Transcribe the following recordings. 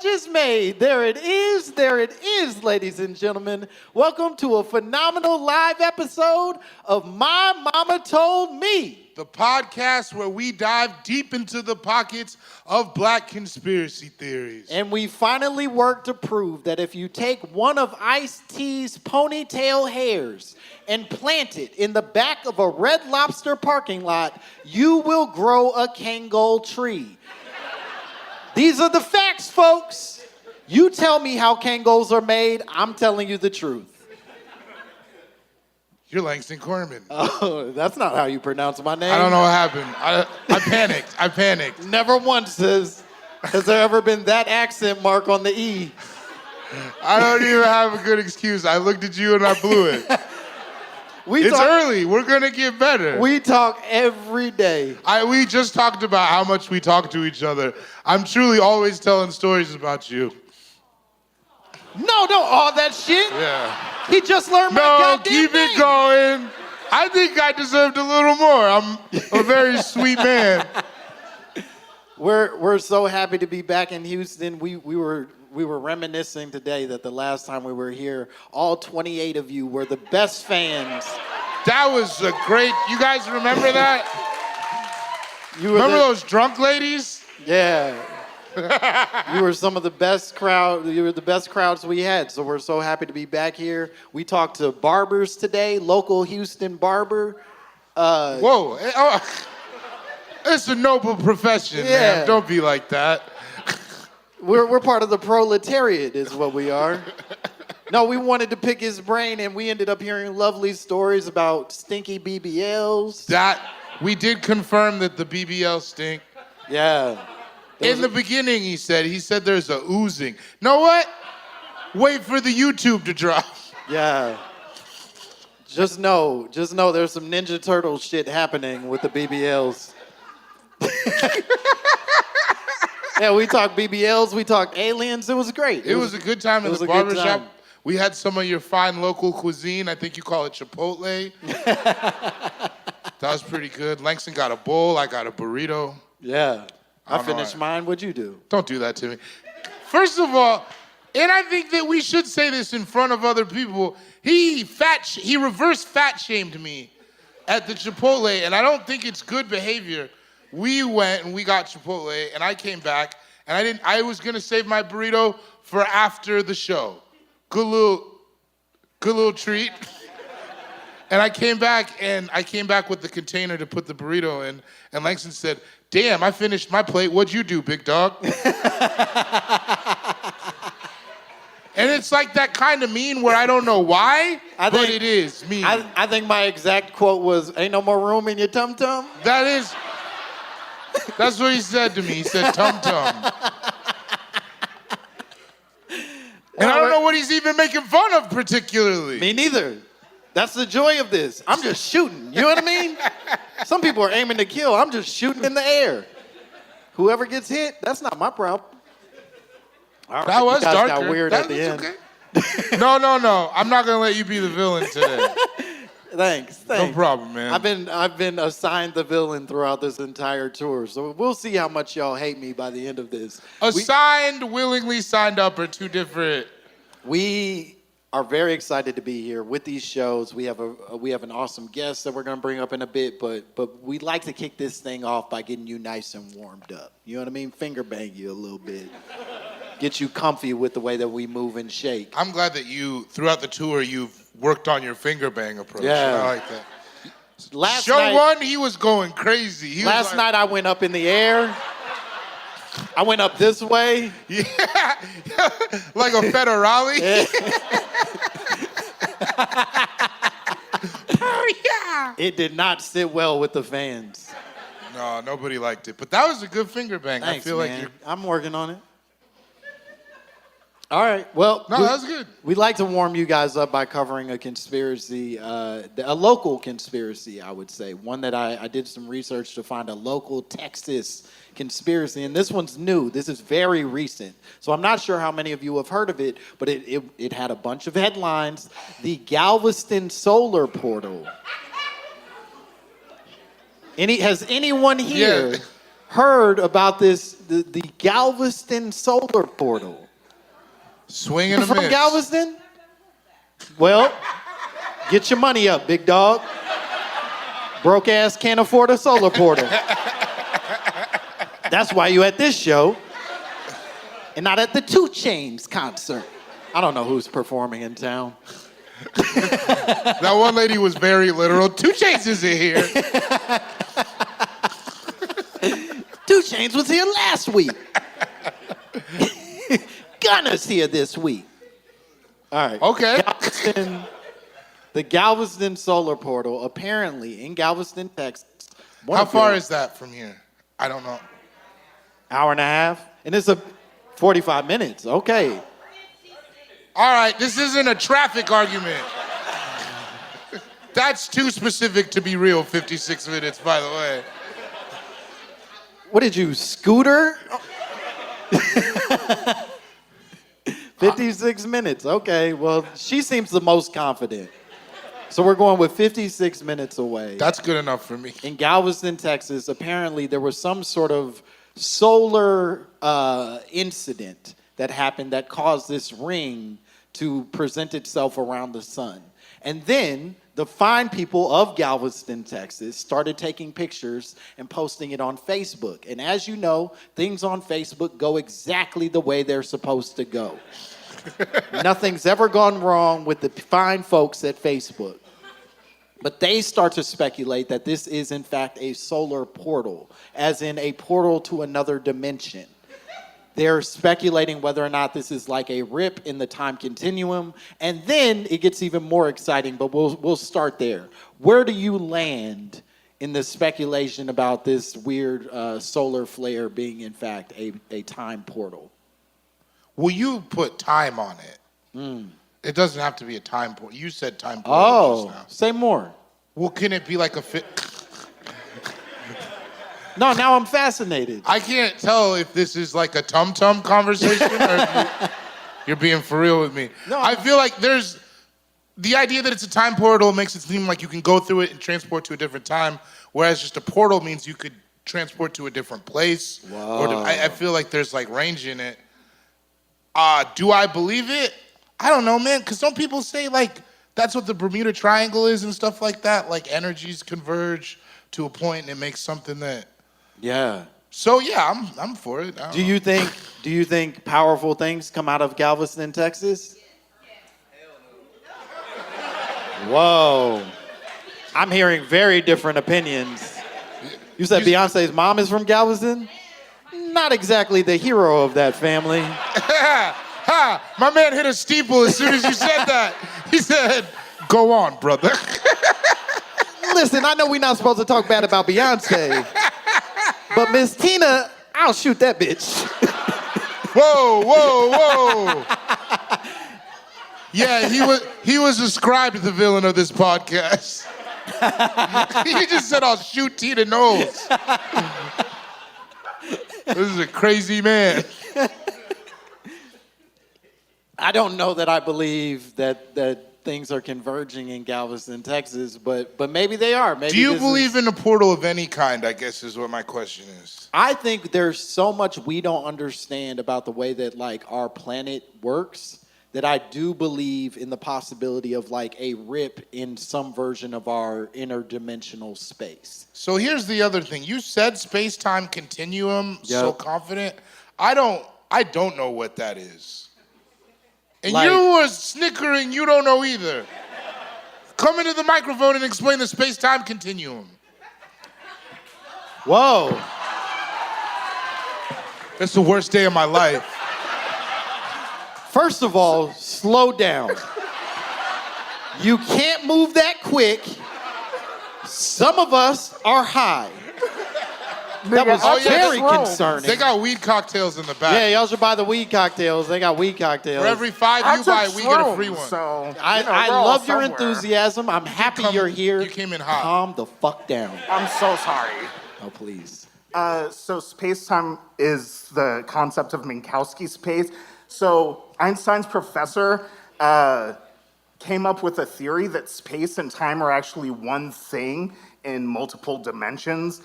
is made. There it is, ladies and gentlemen. Welcome to a phenomenal live episode of My Momma Told Me, the podcast where we dive deep into the pockets of black conspiracy theories. And we finally worked to prove that if you take one of Ice-T's ponytail hairs and plant it in the back of a Red Lobster parking lot, you will grow a Kangol tree. These are the facts, folks. You tell me how Kangols are made, I'm telling you the truth. You're Langston Corman. Oh, that's not how you pronounce my name. I don't know what happened. I panicked. Never once has there ever been that accent mark on the E. I don't even have a good excuse. I looked at you and I blew it. It's early. We're going to get better. We talk every day. We just talked about how much we talk to each other. I'm truly always telling stories about you. No, don't all that shit. Yeah. He just learned my goddamn keep name. it going. I think I deserved a little more. I'm a very sweet man. We're so happy to be back in Houston. We were reminiscing today that the last time we were here, all 28 of you were the best fans. That was a great. You guys remember that? Remember those drunk ladies? Yeah. You were some of the best crowd. You were the best crowds we had. So we're so happy to be back here. We talked to barbers today, local Houston barber. Whoa. It's a noble profession, man. Don't be like that. We're part of the proletariat is what we are. No, we wanted to pick his brain, and we ended up hearing lovely stories about stinky BBLs. We did confirm that the BBL stink. Yeah. In the beginning, he said there's a oozing. Know what? Wait for the YouTube to drop. Yeah. Just know there's some Ninja Turtle shit happening with the BBLs. Yeah, we talked BBLs, we talked aliens. It was great. It was a good time in the barbershop. We had some of your fine local cuisine. I think you call it Chipotle. That was pretty good. Langston got a bowl. I got a burrito. Yeah. I finished mine. What'd you do? Don't do that to me. First of all, and I think that we should say this in front of other people, he reverse fat shamed me at the Chipotle, and I don't think it's good behavior. We went and we got Chipotle, and I came back, and I was gonna save my burrito for after the show. Good little treat. And I came back with the container to put the burrito in, and Langston said, "Damn, I finished my plate. What'd you do, big dog?" And it's like that kind of mean where I don't know why, but it is mean. I think my exact quote was, "Ain't no more room in your tum-tum." That's what he said to me. He said, tum-tum. And I don't know what he's even making fun of particularly. Me neither. That's the joy of this. I'm just shooting. You know what I mean? Some people are aiming to kill. I'm just shooting in the air. Whoever gets hit, that's not my problem. All right, that was darker. Got weird at the end. Okay. No. I'm not gonna let you be the villain today. Thanks. No problem, man. I've been assigned the villain throughout this entire tour, so we'll see how much y'all hate me by the end of this. Willingly signed up are two different. We are very excited to be here with these shows. We have an awesome guest that we're going to bring up in a bit, but we'd like to kick this thing off by getting you nice and warmed up. You know what I mean? Finger bang you a little bit. Get you comfy with the way that we move and shake. I'm glad that throughout the tour, you've worked on your finger bang approach. Yeah. I like that. Show one, he was going crazy. Last night I went up in the air. I went up this way. Yeah, like a federale. Yeah. Oh, yeah. It did not sit well with the fans. No, nobody liked it. But that was a good finger bang. Thanks, I feel man. like I'm working on it. All right. Well, that was good. We'd like to warm you guys up by covering a conspiracy, a local conspiracy, I would say. One that I did some research to find a local Texas conspiracy, and this one's new. This is very recent. So I'm not sure how many of you have heard of it, but it had a bunch of headlines. The Galveston solar portal. Has anyone here heard about the Galveston solar portal. Swing You and a from miss. Galveston? Well, get your money up, big dog. Broke ass can't afford a solar portal. That's why you at this show and not at the 2 Chainz concert. I don't know who's performing in town. That one lady was very literal. 2 Chainz isn't here. 2 Chainz was here last week. Gunna's here this week. All right. Okay. The Galveston solar portal, apparently in Galveston, Texas. How far is that from here? I don't know. Hour and a half? And it's a 45 minutes. Okay. All right, this isn't a traffic argument. That's too specific to be real, 56 minutes, by the way. What did you, scooter? 56 minutes. Okay, well, she seems the most confident. So we're going with 56 minutes away. That's good enough for me. In Galveston, Texas, apparently there was some sort of solar incident that happened that caused this ring to present itself around the sun. And then the fine people of Galveston, Texas, started taking pictures and posting it on Facebook. And as you know, things on Facebook go exactly the way they're supposed to go. Nothing's ever gone wrong with the fine folks at Facebook. But they start to speculate that this is, in fact, a solar portal, as in a portal to another dimension. They're speculating whether or not this is like a rip in the time continuum. And then it gets even more exciting, but we'll start there. Where do you land in the speculation about this weird solar flare being, in fact, a time portal? Well, you put time on it. It doesn't have to be a time portal. You said time portal Oh, just now. say more. Well, can it be like a No, now I'm fascinated. I can't tell if this is like a tum-tum conversation or if you're being for real with me. No, I feel like there's the idea that it's a time portal makes it seem like you can go through it and transport to a different time, whereas just a portal means you could transport to a different place. Whoa. I feel like there's like range in it. Do I believe it? I don't know, man, because some people say like that's what the Bermuda Triangle is and stuff like that. Like energies converge to a point and it makes something that. Yeah. So yeah, I'm for it. Do you think powerful things come out of Galveston, Texas? Whoa. I'm hearing very different opinions. You said Beyonce's mom is from Galveston? Not exactly the hero of that family. Ha! My man hit a steeple as soon as you said that. He said, "Go on, brother." Listen, I know we're not supposed to talk bad about Beyonce, but Miss Tina, I'll shoot that bitch. Whoa, whoa, whoa. Yeah, he was ascribed the villain of this podcast. He just said, "I'll shoot Tina Knowles." This is a crazy man. I don't know that I believe that things are converging in Galveston, Texas, but maybe they are. Maybe Do you believe in a portal of any kind, I guess is what my question is. I think there's so much we don't understand about the way that like our planet works that I do believe in the possibility of like a rip in some version of our interdimensional space. So here's the other thing. You said SpaceTime Continuum so Yep. confident. I don't know what that is. And Like- you were snickering, you don't know either. Come into the microphone and explain the SpaceTime Continuum. Whoa. It's the worst day of my life. First of all, slow down. You can't move that quick. Some of us are high. That was Oh, yeah, very that's concerning. They got weed cocktails in the back. Yeah, y'all should buy the weed cocktails. They got weed cocktails. For every 5 you buy, we get a free one. So, I love your enthusiasm. I'm happy you're here. You came in hot. Calm the fuck down. I'm so sorry. Oh, please. So space-time is the concept of Minkowski space. So Einstein's professor came up with a theory that space and time are actually one thing in multiple dimensions.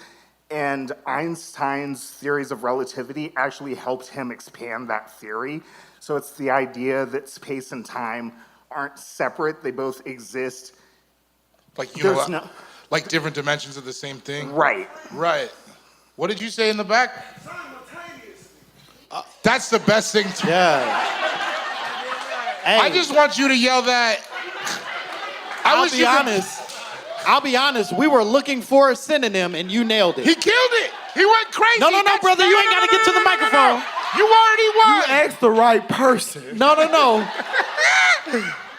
And Einstein's theories of relativity actually helped him expand that theory. So it's the idea that space and time aren't separate, they both exist. Like, you There's know, no- like different dimensions of the same thing? Right. Right. What did you say in the back? That's the best thing to... Yeah. Hey, I just want you to yell that. I'll be honest. We were looking for a synonym, and you nailed it. He killed it. He went crazy. No, brother. You ain't got to get to the microphone. You already won. You asked the right person. No.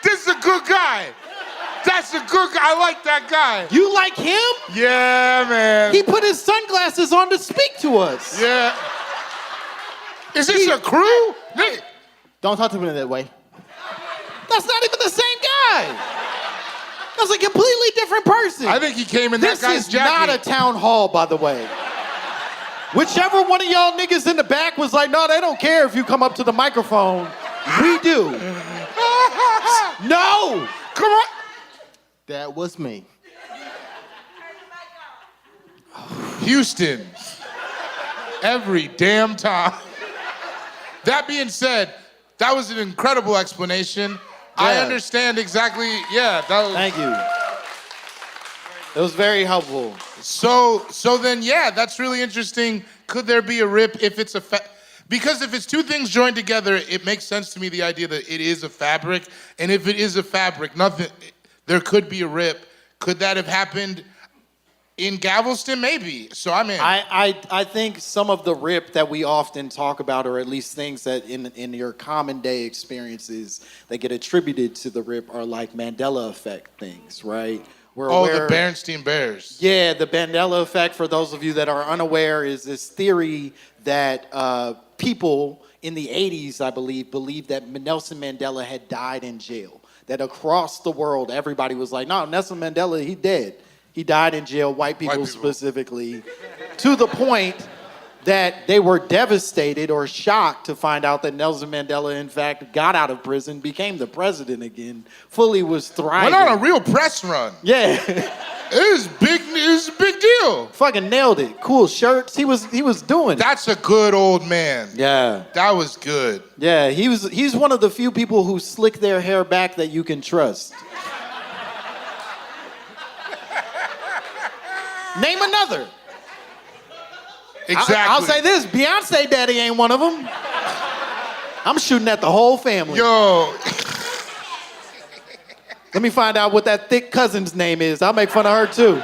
This is a good guy. That's a good guy. I like that guy. You like him? Yeah, man. He put his sunglasses on to speak to us. Yeah. Is this a crew? Nigga. Don't talk to me that way. That's not even the same guy. That's a completely different person. I think he came in that guy's This is not a jacket. town hall, by the way. Whichever one of y'all niggas in the back was like, no, they don't care if you come up to the microphone. We do. No. Come on. That was me. Houston. Every damn time. That being said, that was an incredible explanation. I Yeah. understand exactly. Yeah, that was, Thank you. It was very helpful. So then, yeah, that's really interesting. Could there be a rip if it's because if it's two things joined together, it makes sense to me, the idea that it is a fabric. And if it is a fabric, there could be a rip. Could that have happened in Galveston? Maybe. So I'm in. I think some of the rip that we often talk about, or at least things that in your common day experiences that get attributed to the rip, are like Mandela Effect things, right? We're aware, the Barenstein Bears. Yeah, the Mandela Effect, for those of you that are unaware, is this theory that people in the 80s, I believed that Nelson Mandela had died in jail. That across the world, everybody was like, no, Nelson Mandela, he dead. He died in jail, white people specifically, to the point that they were devastated or shocked to find out that Nelson Mandela, in fact, got out of prison, became the president again, fully was thriving. Went on a real press run. Yeah. It was big. It was a big deal. Fucking nailed it. Cool shirts. He was doing it. That's a good old man. Yeah. That was good. Yeah, he's one of the few people who slick their hair back that you can trust. Name another. Exactly. I'll say this, Beyonce daddy ain't one of them. I'm shooting at the whole family. Yo. Let me find out what that thick cousin's name is. I'll make fun of her too.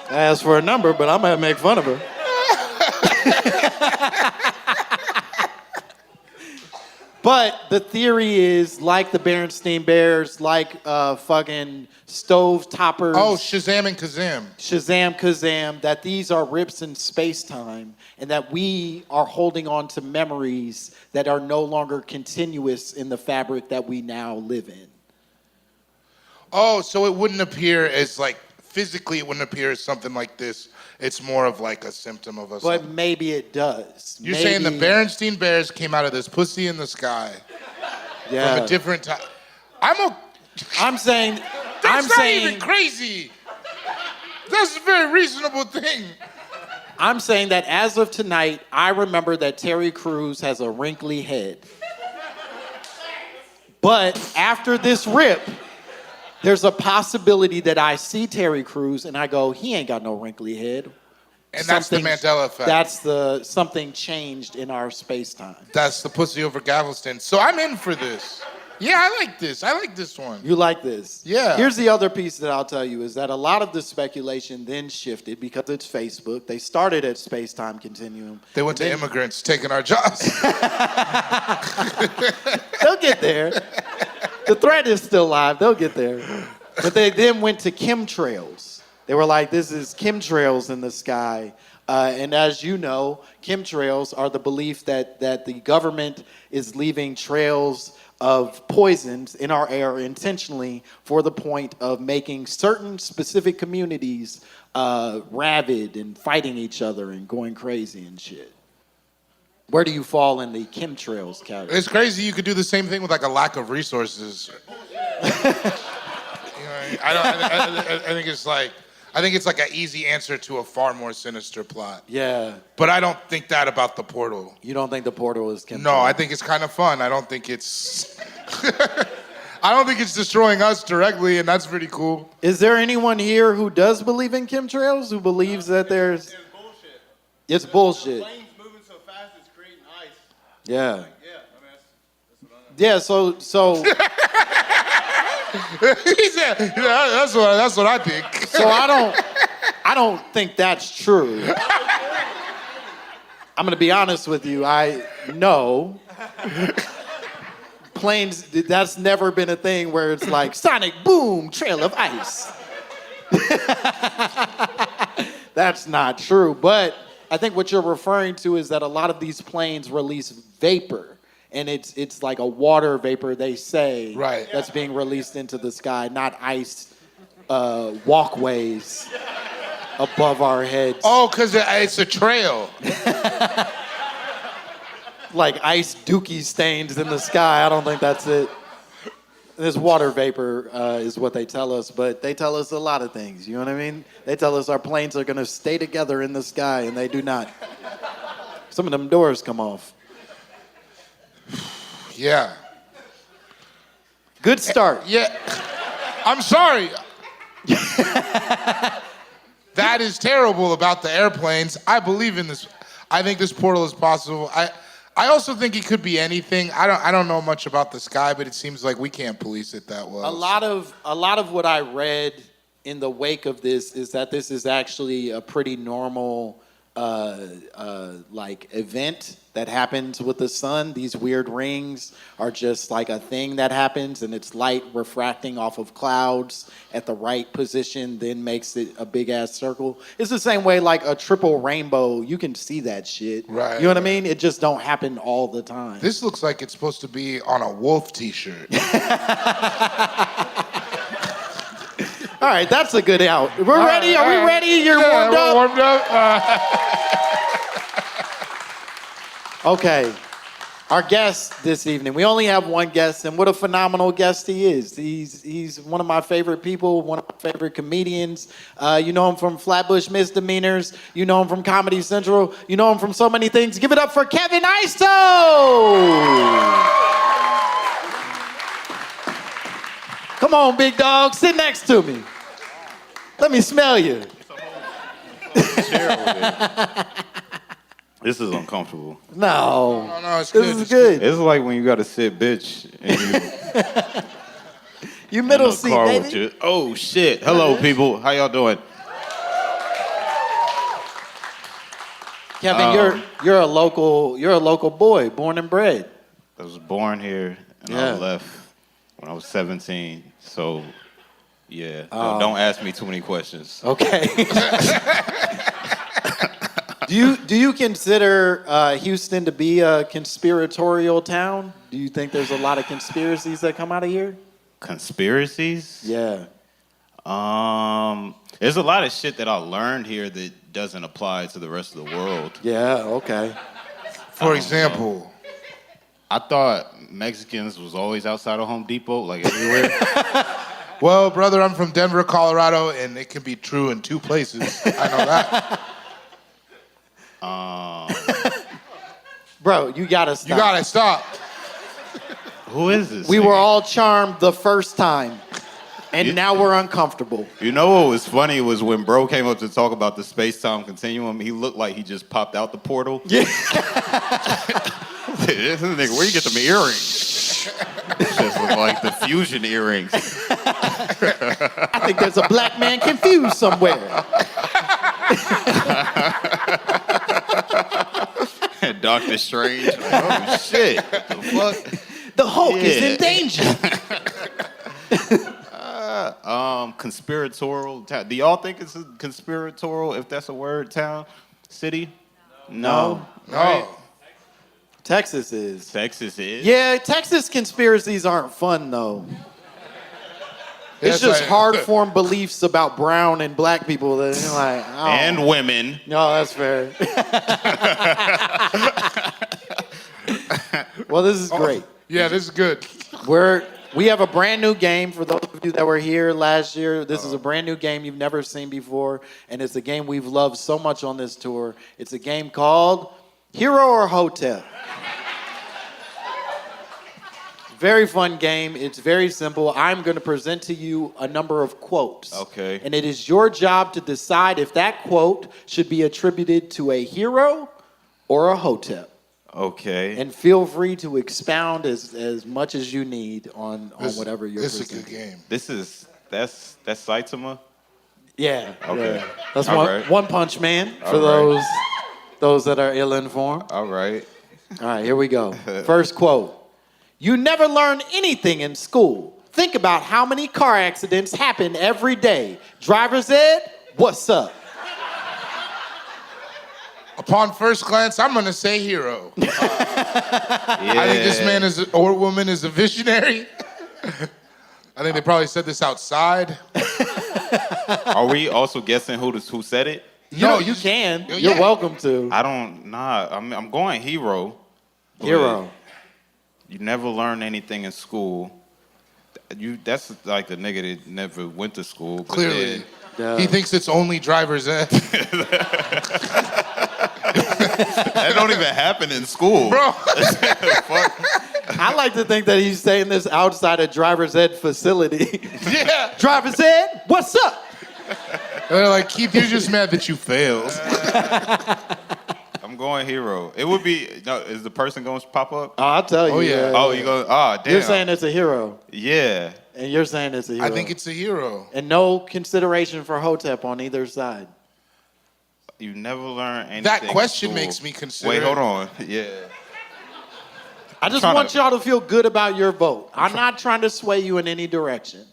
I asked for a number, but I'm gonna make fun of her. But the theory is, like the Barenstein Bears, like fucking stove toppers. Oh, Shazam and Kazam. Shazam Kazam, that these are rips in space-time, and that we are holding on to memories that are no longer continuous in the fabric that we now live in. Oh, so it wouldn't appear as like, physically it wouldn't appear as something like this. It's more of like a symptom of us. But maybe it does. You're saying the Barenstein Bears came out of this pussy in the sky from a different time. I'm saying That's not even crazy. That's a very reasonable thing. I'm saying that as of tonight, I remember that Terry Crews has a wrinkly head. But after this rip, there's a possibility that I see Terry Crews and I go, he ain't got no wrinkly head. And that's the Mandela Effect. That's something changed in our space-time. That's the pussy over Galveston. So I'm in for this. Yeah, I like this. I like this one. You like this? Yeah. Here's the other piece that I'll tell you is that a lot of the speculation then shifted because it's Facebook. They started at SpaceTime Continuum. They went to immigrants taking our jobs. They'll get there. The threat is still live. They'll get there. But they then went to chemtrails. They were like, this is chemtrails in the sky. And as you know, chemtrails are the belief that the government is leaving trails of poisons in our air intentionally for the point of making certain specific communities rabid and fighting each other and going crazy and shit. Where do you fall in the chemtrails category? It's crazy you could do the same thing with like a lack of resources. You know, I think it's like I think it's like an easy answer to a far more sinister plot. Yeah. But I don't think that about the portal. You don't think the portal is chemtrails? No, I think it's kind of fun. I don't think it's... I don't think it's destroying us directly, and that's pretty cool. Is there anyone here who does believe in chemtrails, who believes that there's... It's bullshit. It's bullshit. The plane's moving so fast, it's creating ice. Yeah. Yeah, I mean, that's what I know. Yeah, so He said, that's what I think. so I don't think that's true. I'm gonna be honest with you. I know planes. That's never been a thing where it's like sonic boom, trail of ice. That's not true. But I think what you're referring to is that a lot of these planes release vapor. And it's like a water vapor, they say, Right. that's being released into the sky, not ice walkways above our heads. Oh, because it's a trail. Like ice dookie stains in the sky. I don't think that's it. This water vapor is what they tell us, but they tell us a lot of things, you know what I mean? They tell us our planes are going to stay together in the sky, and they do not. Some of them doors come off. Yeah. Good start. Yeah. I'm sorry. That is terrible about the airplanes. I believe in this. I think this portal is possible. I also think it could be anything. I don't know much about the sky, but it seems like we can't police it that well. A lot of what I read in the wake of this is that this is actually a pretty normal like event that happens with the sun. These weird rings are just like a thing that happens, and it's light refracting off of clouds at the right position, then makes it a big ass circle. It's the same way like a triple rainbow. You can see that shit. Right. You know what I mean? It just don't happen all the time. This looks like it's supposed to be on a wolf t-shirt. All right, that's a good out. We're ready? Are we ready? You're warmed up? We're warmed up. Okay. Our guest this evening. We only have one guest, and what a phenomenal guest he is. He's one of my favorite people, one of my favorite comedians. You know him from Flatbush Misdemeanors. You know him from Comedy Central. You know him from so many things. Give it up for Kevin Isto! Come on, big dog. Sit next to me. Let me smell you. This is uncomfortable. No. No, it's good. This is good. It's like when you gotta sit bitch and you You middle in the seat, car baby. with you. Oh shit. Hello people. How y'all doing? Kevin, you're a local boy, born and bred. I was born here and Yeah. I left when I was 17. So yeah. Don't ask me too many questions. Okay. Do you consider Houston to be a conspiratorial town? Do you think there's a lot of conspiracies that come out of here? Conspiracies? Yeah. There's a lot of shit that I learned here that doesn't apply to the rest of the world. Yeah, okay. For example. I thought Mexicans was always outside of Home Depot, like everywhere. Well, brother, I'm from Denver, Colorado, and it can be true in two places. I know that. Bro, you gotta stop. You gotta stop. Who is this? We were nigga? all charmed the first time, and now we're uncomfortable. You know what was funny was when bro came up to talk about the SpaceTime Continuum, he looked like he just popped out the portal. Yeah. This nigga, where you get them earrings? Just look like the fusion earrings. I think there's a black man confused somewhere. Dr. Strange. Oh shit. The fuck? The Hulk is Yeah. in danger. Conspiratorial town. Do y'all think it's a conspiratorial, if that's a word, town? City? No. No. Texas is. Texas is? Yeah, Texas conspiracies aren't fun though. It's That's just right. hard-formed beliefs about brown and black people that you're like, oh. And women. No, that's fair. Well, this is great. Yeah, this is good. We're We have a brand new game for those of you that were here last year. This is a brand new game you've never seen before, and it's a game we've loved so much on this tour. It's a game called Hero or Hotep. Very fun game. It's very simple. I'm going to present to you a number of quotes. Okay. And it is your job to decide if that quote should be attributed to a hero or a hotep. Okay. And feel free to expound as much as you need on whatever you're This is a presenting. good game. That's Saitama? Yeah. Okay. Yeah. That's All one, right. one Punch Man for All right. those that are ill-informed. All right. All right, here we go. First quote. You never learn anything in school. Think about how many car accidents happen every day. Driver's ed, what's up? Upon first glance, I'm gonna say hero. I think this man or woman is a visionary. I think they probably said this outside. Are we also guessing who said it? No, you can. Yeah. You're welcome to. I'm going hero. Hero. You never learn anything in school. That's like the nigga that never went to school. but Clearly. Yeah. He thinks it's only driver's ed. That don't even happen in school. Bro. I like to think that he's saying this outside a driver's ed facility. Yeah. Driver's ed, what's up? They're like, Keith, you're just mad that you failed. I'm going hero. It would be, no, is the person going to pop up? Oh, I'll tell you. Oh, yeah. Oh, you go, damn. You're saying it's a hero, Yeah. and you're saying it's a hero. I think it's a hero. And no consideration for hotep on either side. You never learn anything. That in question school. makes me consider. Wait, hold on. Yeah. I just trying want to- y'all to feel good about your vote. I'm not trying to sway you in any direction.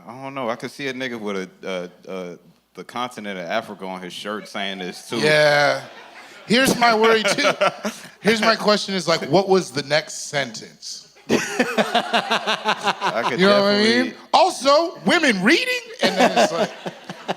I don't know. I could see a nigga with the continent of Africa on his shirt saying this too. Yeah. Here's my worry too. Here's my question is like, what was the next sentence? I could You know what I definitely- mean? Also, women reading, and then it's like,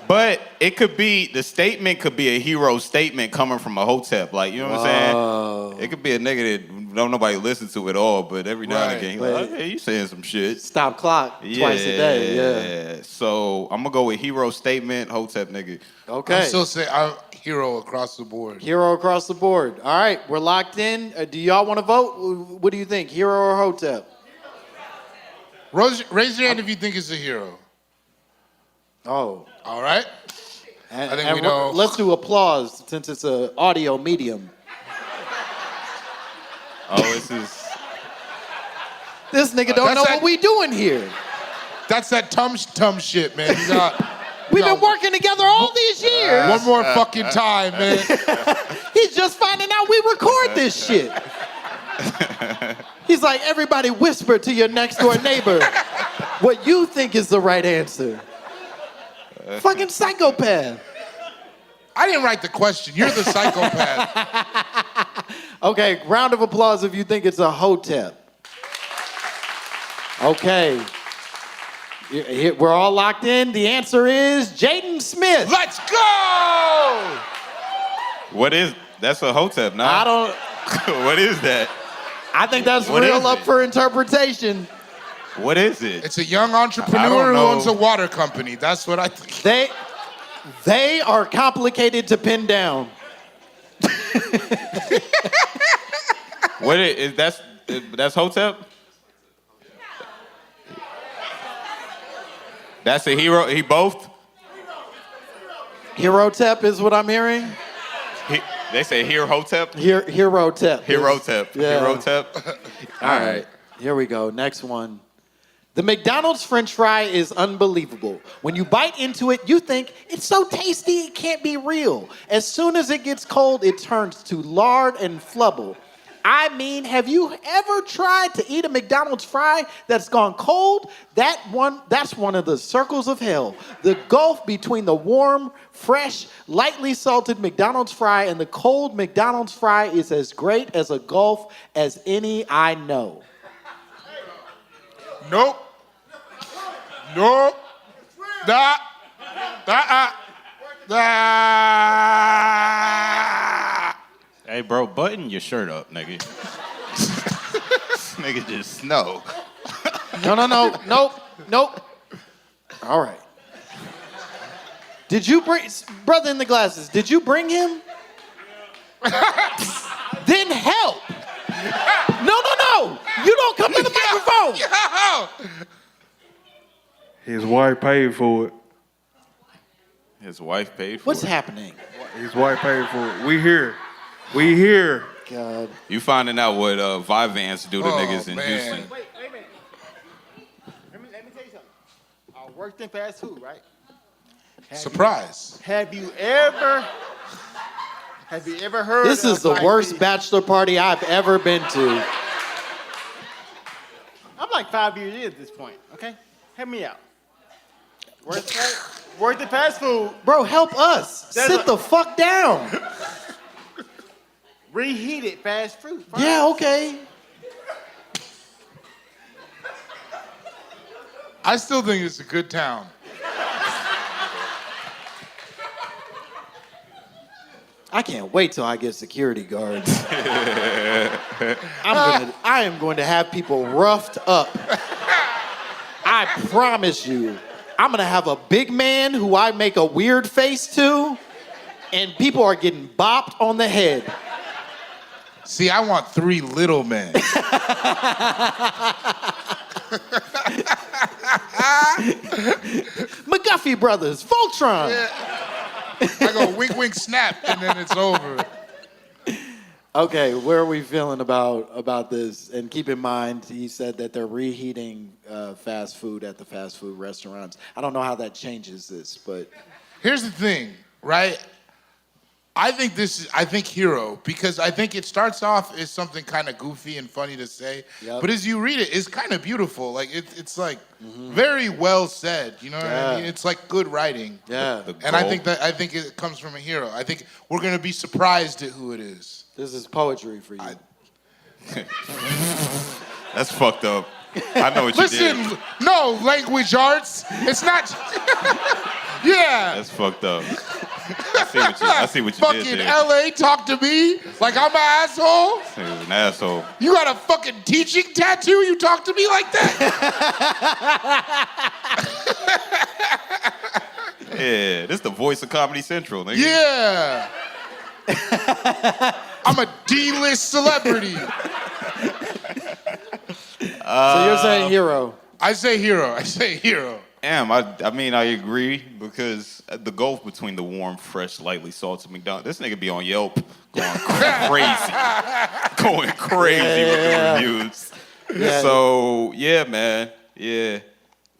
But it could be, the statement could be a hero statement coming from a hotep. Like, you know what I'm saying? It could be a nigga that don't nobody listen to at all, but every now and Right. again, he's like, hey, you saying some shit. Stop clock twice a day. Yeah. So I'm gonna go with hero statement, hotep nigga. Okay. I'm still saying I'm hero across the board. Hero across the board. All right, we're locked in. Do y'all want to vote? What do you think, hero or hotep? Raise your hand if you think it's a hero. Oh. All right? And, I think and we know. Let's do applause since it's an audio medium. Oh, this is. This nigga don't That's know that- what we doing here. That's that tum shit, man. You got, We've been working together all these years. one more fucking time, man. He's just finding out we record this shit. He's like, everybody whisper to your next door neighbor what you think is the right answer. Fucking psychopath. I didn't write the question. You're the psychopath. Okay, round of applause if you think it's a hotep. Okay. We're all locked in. The answer is Jaden Smith. Let's go! That's a hotep, nah? I don't. What is that? I think that's What real is up it? for interpretation. What is it? It's a young I entrepreneur don't who know. owns a water company. That's what I think. They are complicated to pin down. That's hotep? That's a hero. He both? Hero-tep is what I'm hearing. They say hero hotep? Hero-tep. Hero-tep. Yeah. Hero-tep. All right, here we go. Next one. The McDonald's French fry is unbelievable. When you bite into it, you think it's so tasty it can't be real. As soon as it gets cold, it turns to lard and flubble. I mean, have you ever tried to eat a McDonald's fry that's gone cold? That's one of the circles of hell. The gulf between the warm, fresh, lightly salted McDonald's fry and the cold McDonald's fry is as great as a gulf as any I know. Nope. Nope. Nah. Hey, bro, button your shirt up, nigga. nigga just no. Nope. All right. Did you bring, brother in the glasses, did you bring him? Then help. No. You don't come to the microphone. Yo! His wife paid for it. His wife paid for What's it. happening? His wife paid for it. We here. God. You finding out what Vyvanse do to Oh, niggas in man. Houston. Wait a minute. Let me tell you something. I worked in fast food, right? Surprise. Have you ever heard This of is the like worst bachelor party I've ever been to. I'm like 5 years in at this point, okay? Help me out. Worked in fast food, Bro, help us. That's Sit a- the fuck down. reheated fast food. Fine. Yeah, okay. I still think it's a good town. I can't wait till I get security guards. I am going to have people roughed up. I promise you. I'm gonna have a big man who I make a weird face to, and people are getting bopped on the head. See, I want 3 little men. McGuffey Brothers, Voltron. I go wink, wink, snap, and then it's over. Okay, where are we feeling about this? And keep in mind, he said that they're reheating fast food at the fast food restaurants. I don't know how that changes this, but Here's the thing, right? I think hero, because I think it starts off as something kind of goofy and funny to say, Yep. but as you read it, it's kind of beautiful. Like it's like very well said. You know what I mean? Yeah. It's like good writing. yeah, And I think it comes from a hero. I think we're gonna be surprised at who it is. this is poetry for you. That's fucked up. I know what you Listen, did. no language arts. It's not. Yeah. That's fucked up. I see what you Fucking did there. LA talk to me like I'm an asshole. He was an asshole. You got a fucking teaching tattoo? You talk to me like that? Yeah, this the voice of Comedy Central, nigga. Yeah. I'm a D-list celebrity. So you're saying hero? I say hero. Damn, I mean, I agree because the gulf between the warm, fresh, lightly salted McDonald's, this nigga be on Yelp going crazy with the reviews. Yeah. So, yeah, man. Yeah.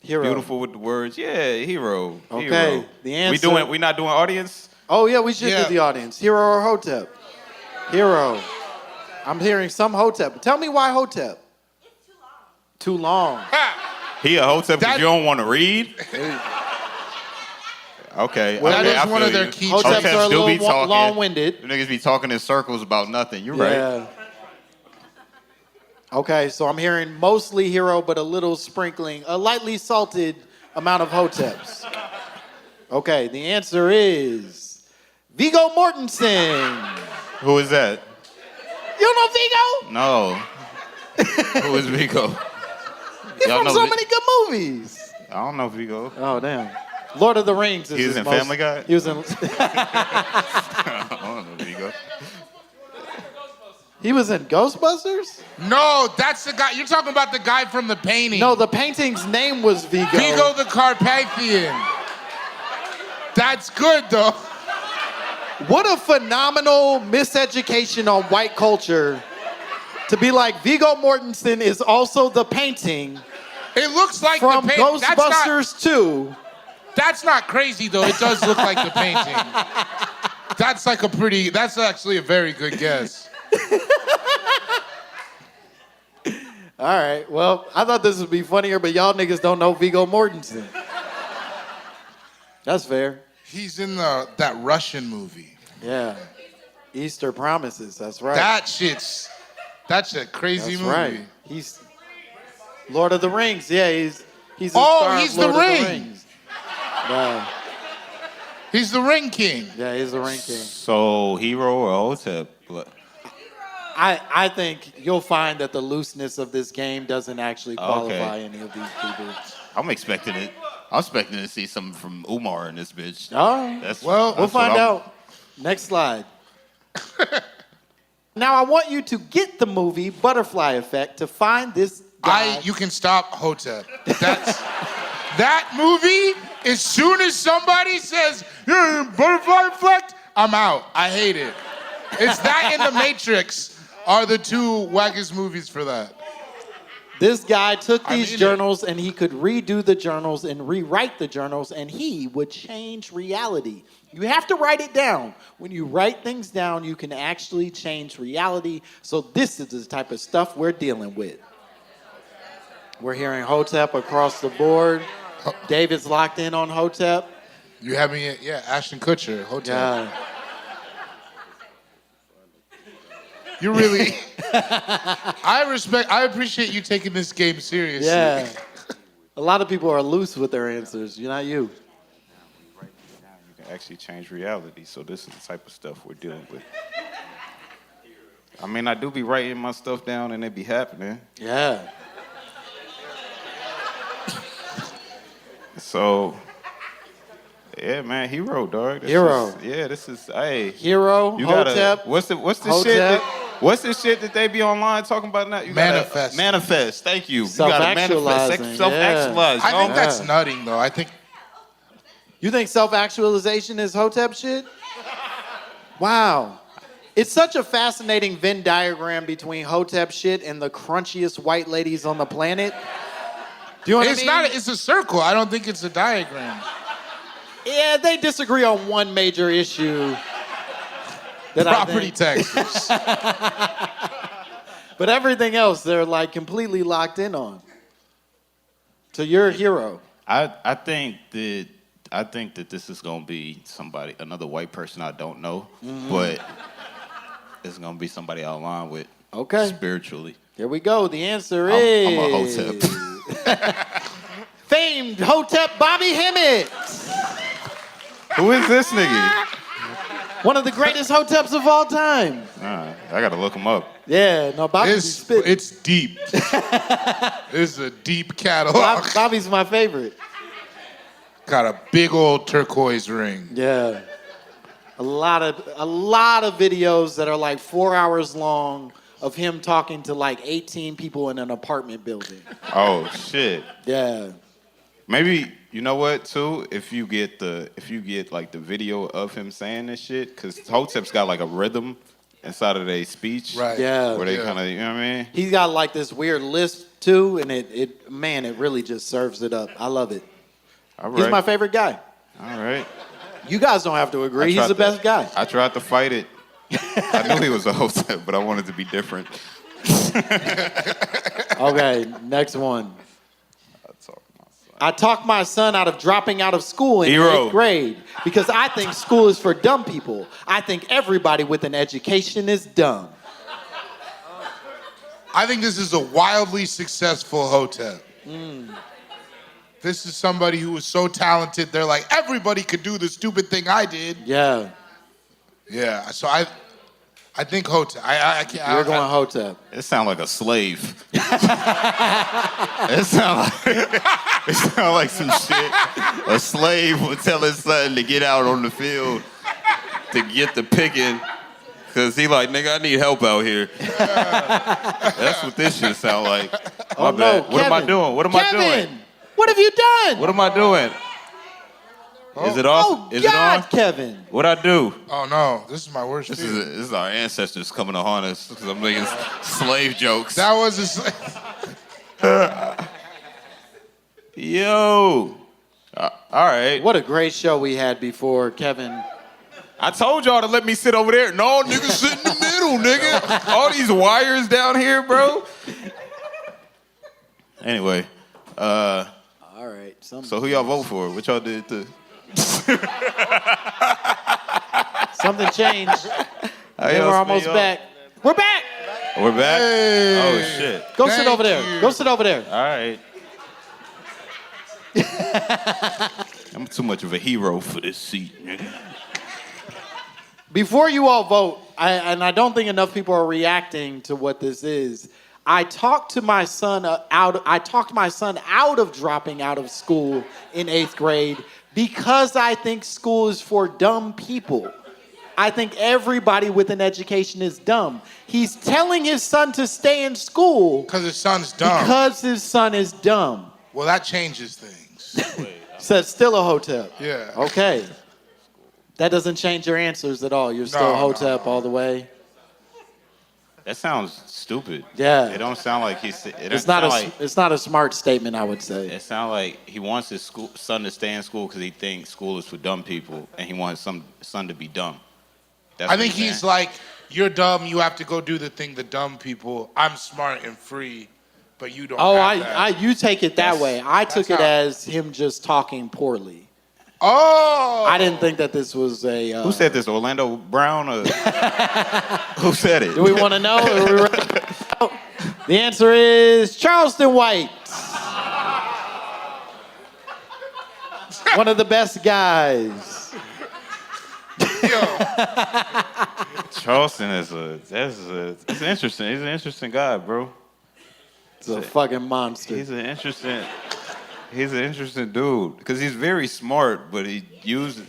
Hero. Beautiful with the words. Yeah, hero. Okay, Hero. the answer- We not doing audience? Oh yeah, we should Yeah. do the audience. Hero or Hotep? Hero. I'm hearing some Hotep. Tell me why Hotep? It's too long. He a hotep because That- you don't want to read? Okay. That okay, is I one feel of their you. key Hoteps traits. are a do be little talking. long-winded. You niggas be talking in circles about nothing. You're right. Yeah. Okay, so I'm hearing mostly hero, but a little sprinkling, a lightly salted amount of Hoteps. Okay, the answer is Vgo Mortenson. Who is that? You don't know Vgo? No. Who is Vgo? He's Y'all from know so Vi- many good movies. I don't know Vgo. Oh, damn. Lord of the Rings is He was his in most- Family Guy? He was in I don't know Vgo. He was in Ghostbusters? No, that's the guy. You're talking about the guy from the painting. No, the painting's name was Vigo. Vigo the Carpathian. That's good, though. What a phenomenal miseducation on white culture to be like Viggo Mortensen is also the painting It looks like from the painting. Ghostbusters 2. That's not crazy, though. It does look like the painting. That's actually a very good guess. All right, well, I thought this would be funnier, but y'all niggas don't know Viggo Mortensen. That's fair. He's in that Russian movie. Yeah. Easter Promises, that's right. That's a crazy That's movie. right. He's Lord of the Rings. Yeah, he's the Oh, star of he's the Lord of Ring. Rings. Yeah, He's the Ring King. yeah, he's the Ring King. So, hero or hotep? I think you'll find that the looseness of this game doesn't actually qualify any of these people. I'm expecting to see something from Umar in this bitch. Oh, we'll find out. Next slide. Now I want you to get the movie Butterfly Effect to find this guy. You can stop Hotep. That movie, as soon as somebody says, yeah, Butterfly Effect, I'm out. I hate it. It's that and The Matrix are the two wackest movies for that. This guy took these journals and he could redo the journals and rewrite the journals and he would change reality. You have to write it down. When you write things down, you can actually change reality. So this is the type of stuff we're dealing with. We're hearing Hotep across the board. David's locked in on Hotep. You have me, Ashton Kutcher, Hotep. Yeah. You really, I appreciate you taking this game seriously. Yeah. A lot of people are loose with their answers. You're not you. You can actually change reality. So this is the type of stuff we're dealing with. I mean, I do be writing my stuff down and it be happening. Yeah. So, yeah, man, hero, dog. Hero. This is, hey. Hero, You Hotep. gotta, what's the shit? What's the shit that they be online talking about now? You Manifest. Manifest. Thank you. You gotta manifest. Self-actualize. I think that's nutting, though. I think. You think self-actualization is Hotep shit? Wow. It's such a fascinating Venn diagram between Hotep shit and the crunchiest white ladies on the planet. Do you know what I mean? It's a circle. I don't think it's a diagram. Yeah, they disagree on one major issue. Property taxes. But everything else, they're like completely locked in on. So you're a hero. I think that this is gonna be another white person I don't know, but it's gonna be somebody I align with. Okay. Spiritually. Here we go. The answer I'm is a Hotep. famed Hotep Bobby Hemmett. Who is this nigga? One of the greatest Hoteps of all time. I gotta look him up. Yeah, no, Bobby's spitting. It's deep. It's a deep catalog. Bobby's my favorite. Got a big old turquoise ring. Yeah. A lot of videos that are like 4 hours long of him talking to like 18 people in an apartment building. Oh shit. Yeah. Maybe you know what too? If you get like the video of him saying this shit, because Hotep's got like a rhythm inside of their speech. Right. Yeah. Where they kind of, you know what I mean? He's got like this weird lisp too, and it really just serves it up. I love it. All right. He's my favorite guy. All right. You guys don't have to agree. He's the best guy. I tried to fight it. I knew he was a Hotep, but I wanted to be different. Okay, next one. I talked my son out of dropping out of school in 8th grade because I think school is for dumb people. I think everybody with an education is dumb. I think this is a wildly successful Hotep. This is somebody who was so talented, they're like, everybody could do the stupid thing I did. Yeah. Yeah, so I think Hotep. I can't. You're going Hotep. It sounds like a slave. It sounds like some shit. A slave would tell his son to get out on the field to get the picking. Cause he like, nigga, I need help out here. That's what this shit sound like. My bad. What am I doing? What am I doing? What have you done? What am I doing? Is it off? Oh, Is God, it on? Kevin. What'd I do? Oh, no. This is my worst This fear. is our ancestors coming to haunt us because I'm making slave jokes. That was a slave. Yo. All right. What a great show we had before, Kevin. I told y'all to let me sit over there. No, nigga, sit in the middle, nigga. All these wires down here, bro. Anyway. All right. So who y'all vote for? What y'all did to... Something changed. And we're almost back. We're back. We're back? Hey. Oh, shit. Go sit over there. Go sit over there. All right. I'm too much of a hero for this seat, nigga. Before you all vote, and I don't think enough people are reacting to what this is. I talked my son out of dropping out of school in 8th grade because I think school is for dumb people. I think everybody with an education is dumb. He's telling his son to stay in school Because his son's dumb. because his son is dumb. Well, that changes things. So it's still a hotep. Yeah. Okay. That doesn't change your answers at all. You're still a hotep all the way. That sounds stupid. Yeah. It don't sound like he's. It's not a smart statement, I would say. It sounds like he wants his son to stay in school because he thinks school is for dumb people, and he wants some son to be dumb. That's I what think he's like, you're dumb, you have to go do the thing the dumb people. I'm smart and free, but you don't have that. You take it that way. I took it how- as him just talking poorly. Oh! I didn't think that this was a... Who said this? Orlando Brown? Or who said it? Do we want to know? The answer is Charleston White. One of the best guys. Charleston is it's interesting. He's an interesting guy, bro. It's a fucking monster. He's an interesting dude because he's very smart, but he is.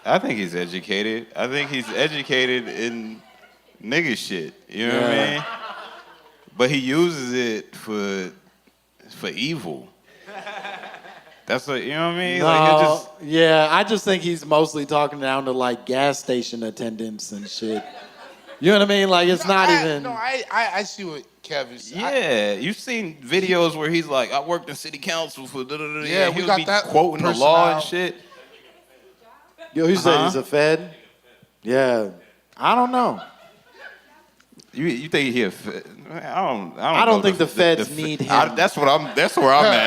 I think he's educated. I think he's educated in nigga shit. You know what I mean? But he uses it for evil. That's what, you know what I mean? I just think he's mostly talking down to like gas station attendants and shit. You know what I mean? Like it's not even. No, I see what Kev is saying. Yeah, you've seen videos where he's like, I worked in city council for da-da-da-da. Yeah, we he'll got be that quoting the person law out. and shit. Yo, he said he's a Fed? Yeah. I don't know. You think he a Fed? I don't think the Feds need him. That's where I'm at.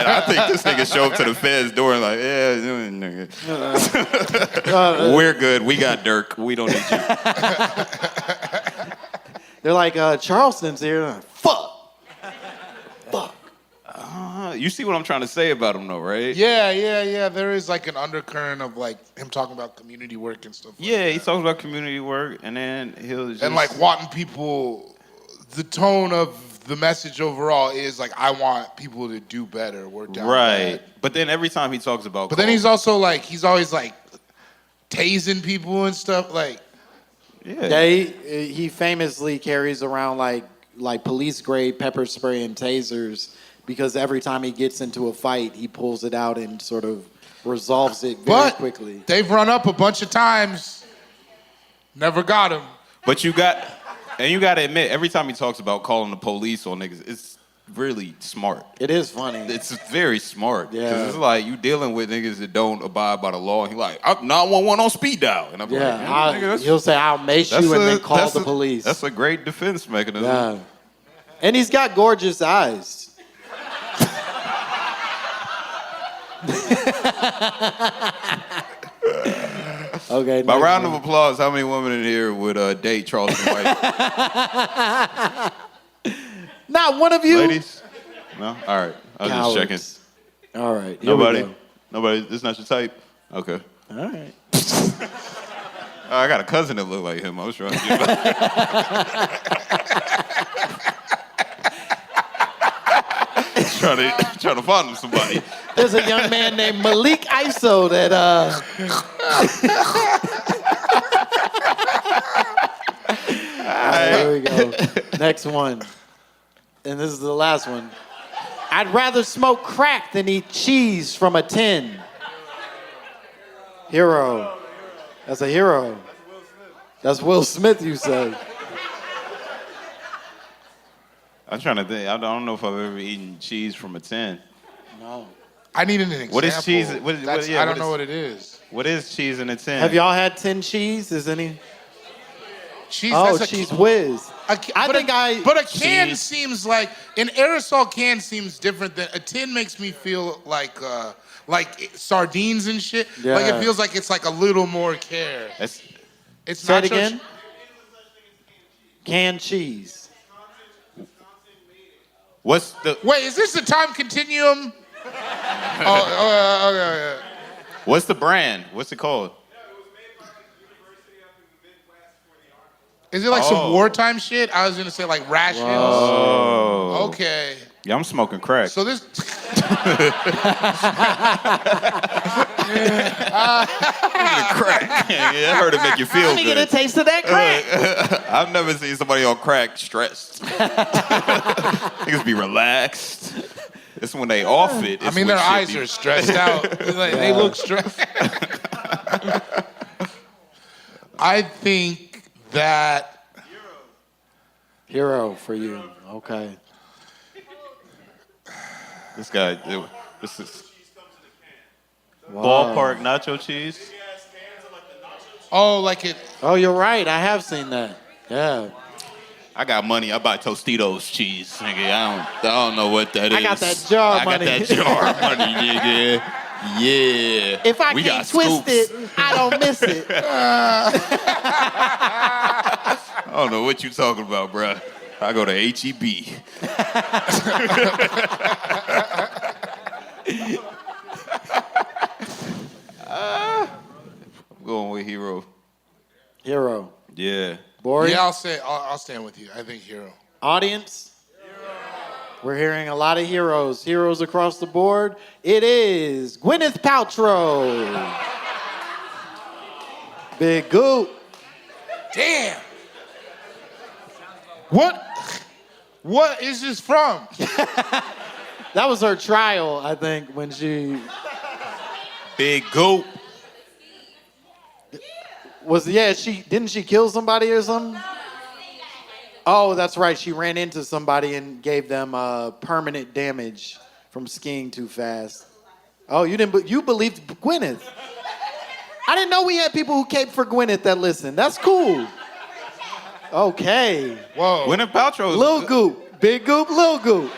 I think this nigga show up to the Feds door and like, yeah, nigga. We're good. We got Dirk. We don't need you. They're like, Charleston's here. Fuck. You see what I'm trying to say about him though, right? Yeah. There is like an undercurrent of like him talking about community work and stuff. Yeah, he talks about community work, and then he'll just... And like wanting people, the tone of the message overall is like, I want people to do better, work down right. bad. But then every time he talks about... But then he's also like, he's always like tasing people and stuff. Like, Yeah, he famously carries around like police grade pepper spray and tasers because every time he gets into a fight, he pulls it out and sort of resolves it very quickly. They've run up a bunch of times, never got him. But you got to admit, every time he talks about calling the police on niggas, it's really smart. It is funny. It's very smart. Yeah. Because it's like you dealing with niggas that don't abide by the law. And he like, I'm 911 on speed dial. And I'm like, nigga, he'll say, I'll mace you and then call the police. That's a great defense mechanism. Yeah. And he's got gorgeous eyes. Okay. By round of applause, how many women in here would date Charleston White? Not one of you. Ladies? No? All right. I was just checking. All right. Nobody? Nobody? This is not your type? Okay. All right. I got a cousin that looked like him. I was trying to get trying to find him somebody. There's a young man named Malik Iso that There we go. Next one. And this is the last one. I'd rather smoke crack than eat cheese from a tin. Hero. That's a hero. That's Will Smith, you say. I'm trying to think. I don't know if I've ever eaten cheese from a tin. No. I need an example. What is cheese? I don't know what it is. What is cheese in a tin? Have y'all had tin cheese? Is any? Cheese. Oh, that's cheese whiz. But a can seems like an aerosol can seems different than a tin. Makes me feel like sardines and shit. Yeah. Like it feels like it's like a little more care. It's Say not it again. Canned cheese. What's the? Wait, is this the time continuum? Okay. What's the brand? What's it called? Is it like some wartime shit? I was gonna say like rations. Oh. Okay. Yeah, I'm smoking crack. So this. Crack. Yeah, I heard it make you feel Let me good. get a taste of that crack. I've never seen somebody on crack stressed. Niggas be relaxed. It's when they off it. I mean, their eyes are stressed out. They look stressed. I think that Hero for you. Okay. This guy. This is Wow. Ballpark nacho cheese. like it. Oh, you're right. I have seen that. Yeah. I got money. I buy Tostitos cheese, nigga. I don't know what that is. I got that jar money. I got that jar money, nigga. Yeah. If I We can't got twist scoops. it, I don't miss it. I don't know what you talking about, bruh. I go to HEB. I'm going with Hero. Hero. Yeah. Bori? Yeah, I'll stand with you. I think hero. Audience? We're hearing a lot of heroes. Heroes across the board. It is Gwyneth Paltrow. Big Goop. Damn. What is this from? That was her trial, I think, when she Big Goop. didn't she kill somebody or something? Oh, that's right. She ran into somebody and gave them permanent damage from skiing too fast. Oh, you believed Gwyneth. I didn't know we had people who cape for Gwyneth that listen. That's cool. Okay. Whoa. Gwyneth Paltrow is Lil Goop. Big Goop, Lil Goop.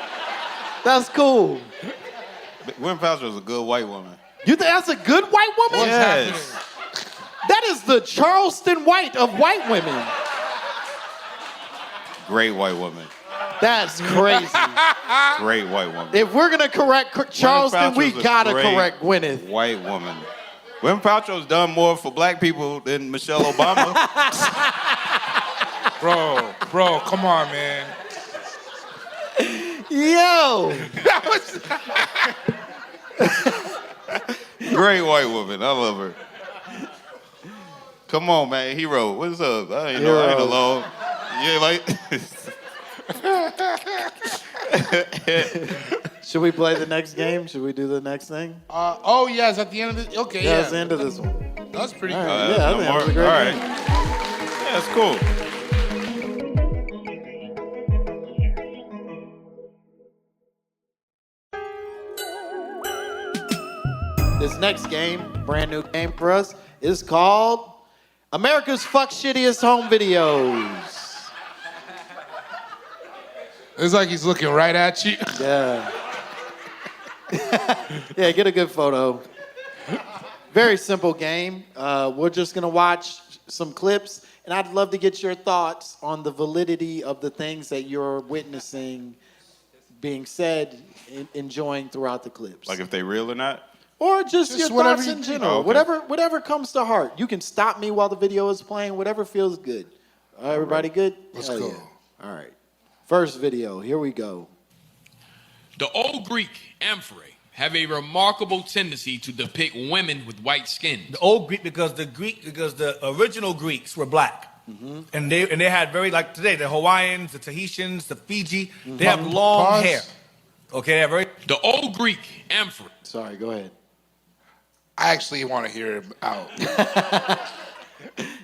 That's cool. Gwyneth Paltrow is a good white woman. You think that's a good white woman? Yes. That is the Charleston White of white women. Great white woman. That's crazy. Great white woman. If we're gonna correct Charleston, we Paltrow's a gotta great correct Gwyneth. White woman. Gwyneth Paltrow's done more for black people than Michelle Obama. Bro, come on, man. Yo. Great white woman. I love her. Come on, man. Hero. What's up? I ain't alone. Yeah, like. Should we play the next game? Should we do the next thing? Yeah, it's at the end of this. Okay, Yeah, it's the end of this one. That's pretty All good. right, yeah, I think that was a great All right. game. Yeah, that's cool. This next game, brand new game for us, is called America's Fuck Shittiest Home Videos. It's like he's looking right at you. Yeah. Yeah, get a good photo. Very simple game. We're just gonna watch some clips, and I'd love to get your thoughts on the validity of the things that you're witnessing being said, enjoying throughout the clips. Like if they real or not? Or just your whatever thoughts you in think. general. Oh, okay. Whatever comes to heart. You can stop me while the video is playing. Whatever feels good. Everybody good? Let's Hell go. yeah. All right. First video. Here we go. The old Greek amphorae have a remarkable tendency to depict women with white skin. The old Greek because the original Greeks were black. And they had very, like today, the Hawaiians, the Tahitians, the Fiji, they have long Pause. hair. Okay, they have very The old Greek amphorae. Sorry, go ahead. I actually want to hear him out.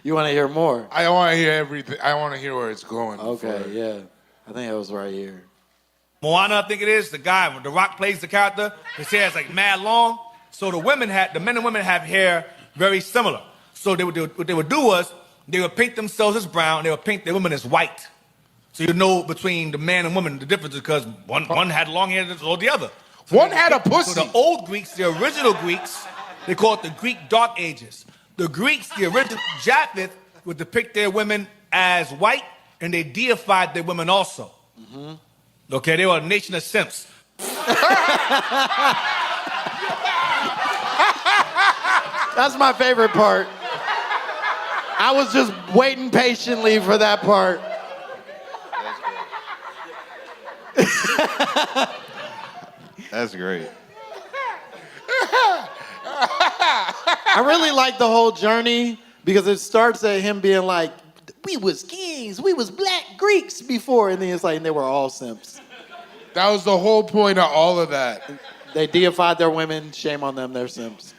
You want to hear more? I want to hear everything. I want to hear where it's going. Okay, before- yeah. I think it was right here. Moana, I think it is, the guy, The Rock plays the character, his hair is like mad long. So the men and women have hair very similar. So what they would do was, they would paint themselves as brown, they would paint their women as white. So you know between the man and woman the difference because one had long hair or the other. One had a pussy. So the old Greeks, the original Greeks, they call it the Greek Dark Ages. The Greeks, the original Japheth, would depict their women as white, and they deified their women also. Okay, they were a nation of simps. That's my favorite part. I was just waiting patiently for that part. That's great. I really like the whole journey because it starts at him being like, we was kings, we was black Greeks before, and then it's like, and they were all simps. That was the whole point of all of that. They deified their women, shame on them, they're simps.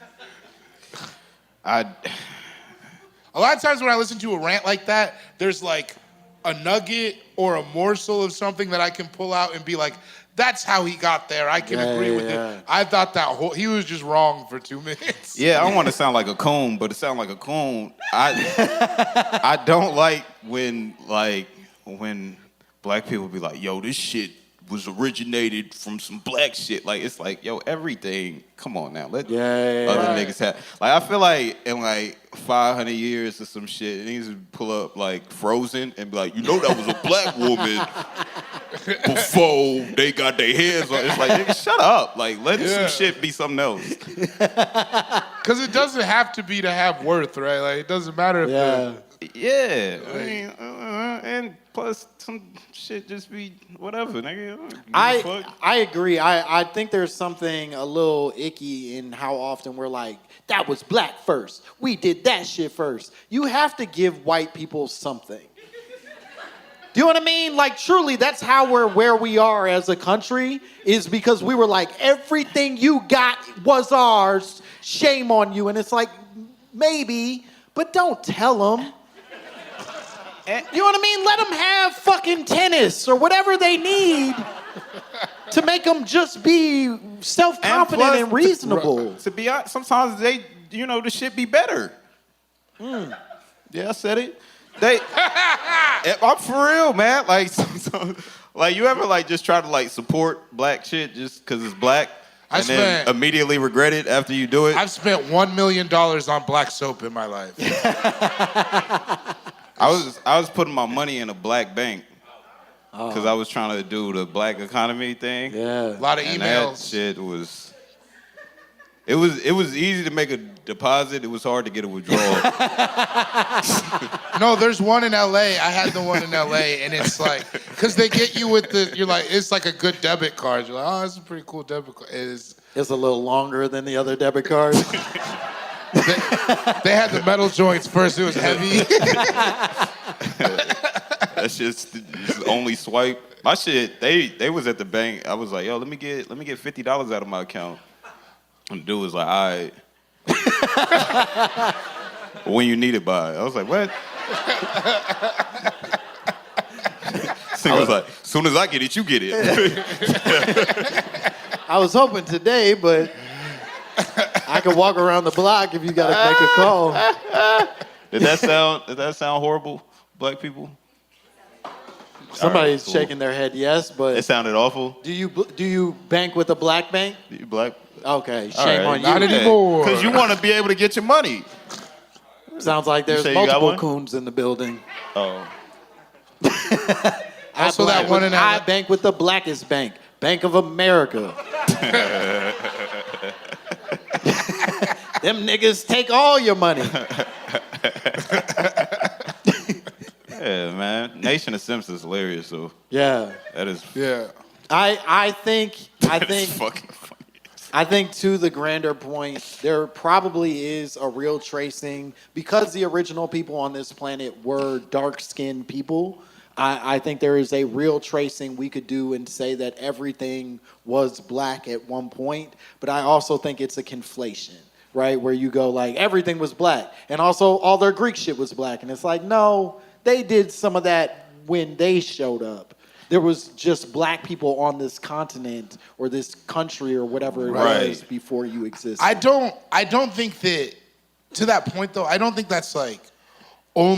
A lot of times when I listen to a rant like that, there's like a nugget or a morsel of something that I can pull out and be like, that's how he got there. I can agree with it. I thought he was just wrong for 2 minutes. Yeah, I don't want to sound like a coon, but it sounds like a coon. I don't like when black people be like, yo, this shit was originated from some black shit. Like, it's like, yo, everything, come on now. Let other niggas have. Like, I feel like in like 500 years or some shit, it needs to pull up like Frozen and be like, you know that was a black woman before they got their hands on. It's like, nigga, shut up. Like, let some shit be something else. Because it doesn't have to be to have worth, right? Like, it doesn't matter if Yeah, I mean, and plus some shit just be whatever, nigga. I agree. I think there's something a little icky in how often we're like, that was black first. We did that shit first. You have to give white people something. Do you know what I mean? Like, truly, that's how we're where we are as a country, is because we were like, everything you got was ours. Shame on you. And it's like, maybe, but don't tell them. You know what I mean? Let them have fucking tennis or whatever they need to make them just be self-confident and reasonable. To be honest, sometimes the shit be better. Yeah, I said it. I'm for real, man. Like, like you ever like just try to like support black shit just because it's black? Then immediately regret it after you do it? I've spent $1 million on black soap in my life. I was putting my money in a black bank because I was trying to do the black economy thing. Yeah, a lot of and emails. That shit was. It was easy to make a deposit. It was hard to get a withdrawal. No, there's one in L.A. I had the one in L.A. and it's like, because they get you with you're like, it's like a good debit card. You're like, oh, that's a pretty cool debit card. It's a little longer than the other debit cards. They had the metal joints first. It was heavy. That shit's only swipe. My shit, they was at the bank. I was like, yo, let me get $50 out of my account. And the dude was like, all right. When you need it by. I was like, what? So he was like, as soon as I get it, you get it. I was hoping today, but I could walk around the block if you got to make a call. Did that sound horrible, black people? Somebody's shaking their head yes, but it sounded awful. Do you bank with a black bank? You black? Okay, shame on you. Not anymore. Because you want to be able to get your money. Sounds like there's multiple coons in the building. Oh. Also that one in I bank with the blackest bank, Bank of America. Them niggas take all your money. Yeah, man. Nation of Simps is hilarious, so. Yeah. That is. Yeah. I think fucking funny. I think to the grander point, there probably is a real tracing because the original people on this planet were dark-skinned people. I think there is a real tracing we could do and say that everything was black at one point, but I also think it's a conflation, right? Where you go like, everything was black, and also all their Greek shit was black, and it's like, no, they did some of that when they showed up. There was just black people on this continent or this country or whatever it was before you existed. I don't think that, to that point though, I don't think that's like a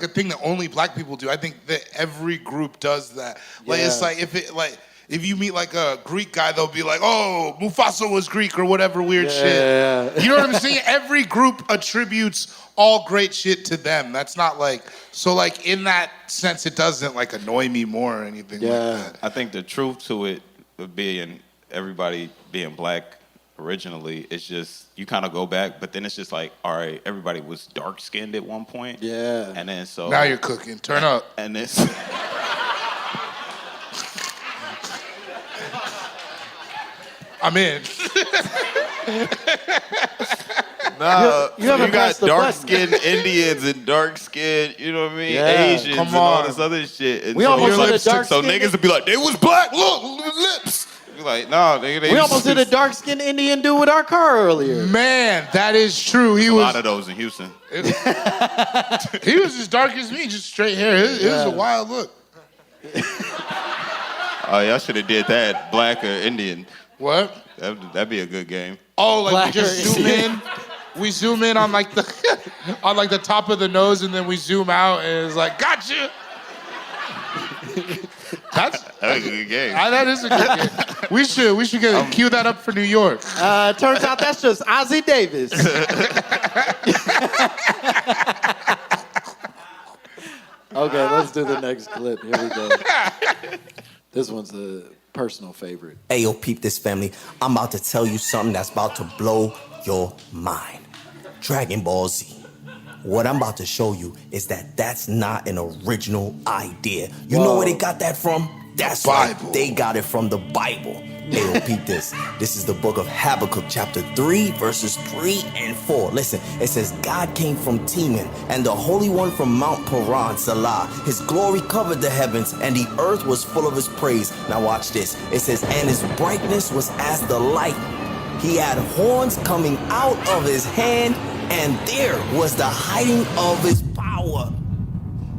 thing that only black people do. I think that every group does that. Like it's like if you meet like a Greek guy, they'll be like, oh, Mufasa was Greek or whatever weird shit. You know what I'm saying? Every group attributes all great shit to them. That's not like, so like in that sense, it doesn't like annoy me more or anything like that. I think the truth to it would be in everybody being black originally. It's just you kind of go back, but then it's just like, all right, everybody was dark skinned at one point. Yeah. And then so Now you're cooking. Turn up. And this. I'm in. Nah, You haven't you got pressed the dark button. skinned Indians and dark skinned, you know what I mean? Yeah. Asians Come and all on. this other shit. And We so almost your hit a lips took- dark So skinned- niggas would be like, they was black, look, lips. You're like, nah, nigga, they We was almost hit a dark-skinned Indian dude with our car earlier. Man, that is true. He a was lot of those in Houston. he was as dark as me, just straight hair. It was a wild look. Oh, y'all should have did that, black or Indian. What? That'd be a good game. Oh, like Black we just or zoom Indian. in. We zoom in on like the on like the top of the nose, and then we zoom out, and it's like, gotcha. That's That'd be a good game. that is a good game. We should cue that up for New York. Turns out that's just Ozzie Davis. Okay, let's do the next clip. Here we go. This one's a personal favorite. Hey, yo, peep this, family. I'm about to tell you something that's about to blow your mind. Dragon Ball Z. What I'm about to show you is that that's not an original idea. You know where they got that from? That's right. Bible. They got it from the Bible. Hey, yo, peep this. This is the book of Habakkuk, chapter 3, verses 3 and 4. Listen, it says, God came from Teman, and the Holy One from Mount Paran, Salah. His glory covered the heavens, and the earth was full of his praise. Now watch this. It says, and his brightness was as the light. He had horns coming out of his hand, and there was the hiding of his power.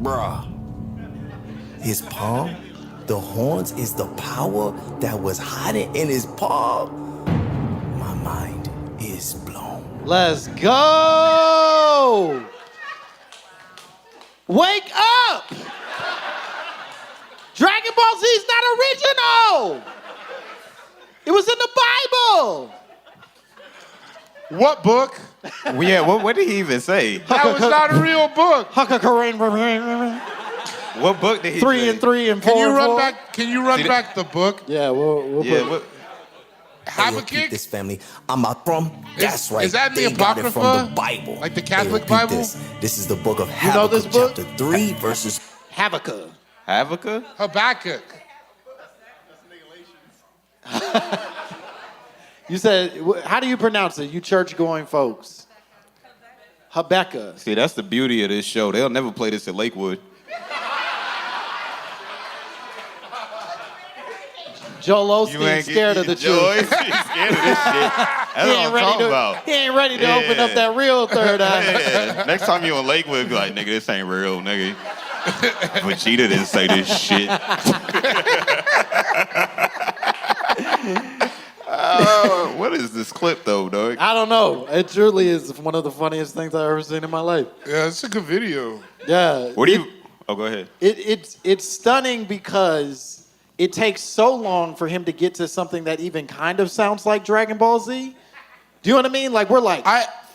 Bruh. His palm? The horns is the power that was hiding in his palm. My mind is blown. Let's go! Wake up! Dragon Ball Z is not original! It was in the Bible! What book? Yeah, what did he even say? That was not a real book. What book did he 3 say? and 3 and 4 Can you and run 4. back? Can you run See, back the book? Yeah, we'll Yeah, put what? Hey, yo, peep Habakkuk? this, family. I'm out from. That's right. is that in the they got it Apocrypha? from the Bible. Like the Hey, yo, Catholic peep Bible? This is the book of know Habakkuk, this book? chapter 3, verses. Habakkuk. Habakkuk? Habakkuk. You said, how do you pronounce it, you church-going folks? Habakkuk. See, that's the beauty of this show. They'll never play this at Lakewood. Joel Osteen scared of the Joy, truth. he's scared of this shit. That's what I'm talking about. He ain't ready to open up that real third eye. Yeah. Next time you in Lakewood, be like, nigga, this ain't real, nigga. Vegeta didn't say this shit. What is this clip, though, dog? I don't know. It truly is one of the funniest things I've ever seen in my life. Yeah, it's a good video. Yeah. What do you... Oh, go ahead. It's stunning because it takes so long for him to get to something that even kind of sounds like Dragon Ball Z. Do you know what I mean? Like, we're like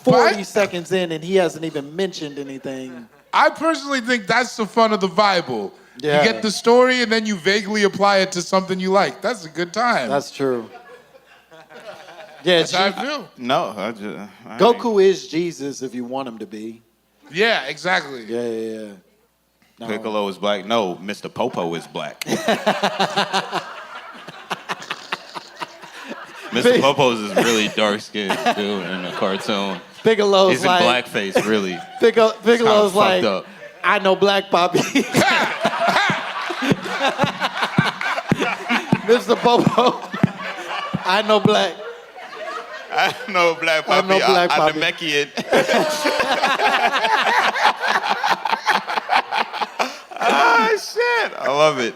40 seconds in and he hasn't even mentioned anything. I personally think that's the fun of the Bible. Yeah. You get the story and then you vaguely apply it to something you like. That's a good time. That's true. Yeah, That's how I feel. No, I Goku is Jesus if you want him to be. Yeah, exactly. Yeah. No. Piccolo is black. No, Mr. Popo is black. Mr. Popo's is really dark-skinned dude in the cartoon. Piccolo's He's in like... blackface, really. Piccolo's like, fucked up. I know Black Poppy. Mr. Popo, I know Black. I know Black Poppy. know Black I'm Poppy. the Namekian. Shit. I love it.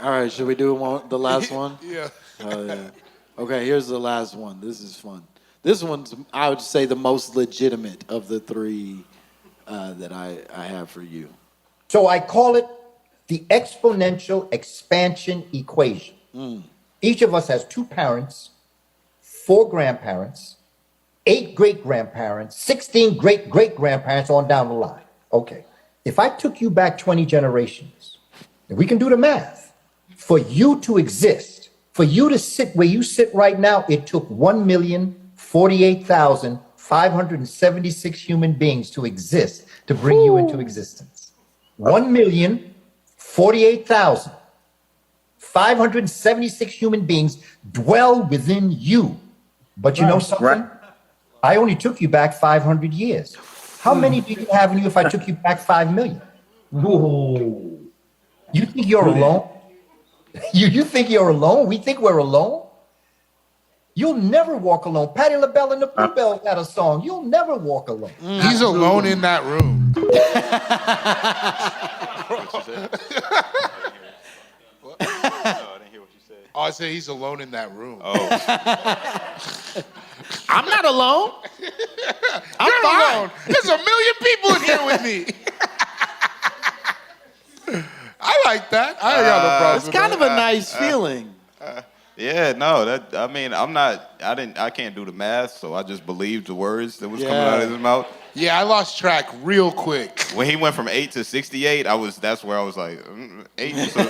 All right, should we do the last one? Yeah. Oh, yeah. Okay, here's the last one. This is fun. This one's, I would say, the most legitimate of the three that I have for you. So I call it the exponential expansion equation. Each of us has 2 parents, 4 grandparents, 8 great-grandparents, 16 great-great-grandparents on down the line. Okay, if I took you back 20 generations, and we can do the math, for you to exist, For you to sit where you sit right now, it took 1,048,576 human beings to exist to bring you into existence. 1,048,576 human beings dwell within you. But you know something? I only took you back 500 years. How many do you have in you if I took you back 5 million? Whoa. You think you're alone? You think you're alone? We think we're alone? You'll never walk alone. Patti LaBelle and the Bluebells had a song. You'll never walk alone. He's alone in that room. Oh, I said he's alone in that room. Oh. I'm not alone. You're alone. There's a million people in here with me. I like that. I ain't got no problem It's with kind that. of a nice feeling. Yeah, no, I can't do the math, so I just believed the words that was coming out of his mouth. Yeah, I lost track real quick. When he went from 8 to 68, that's where I was like, 8. So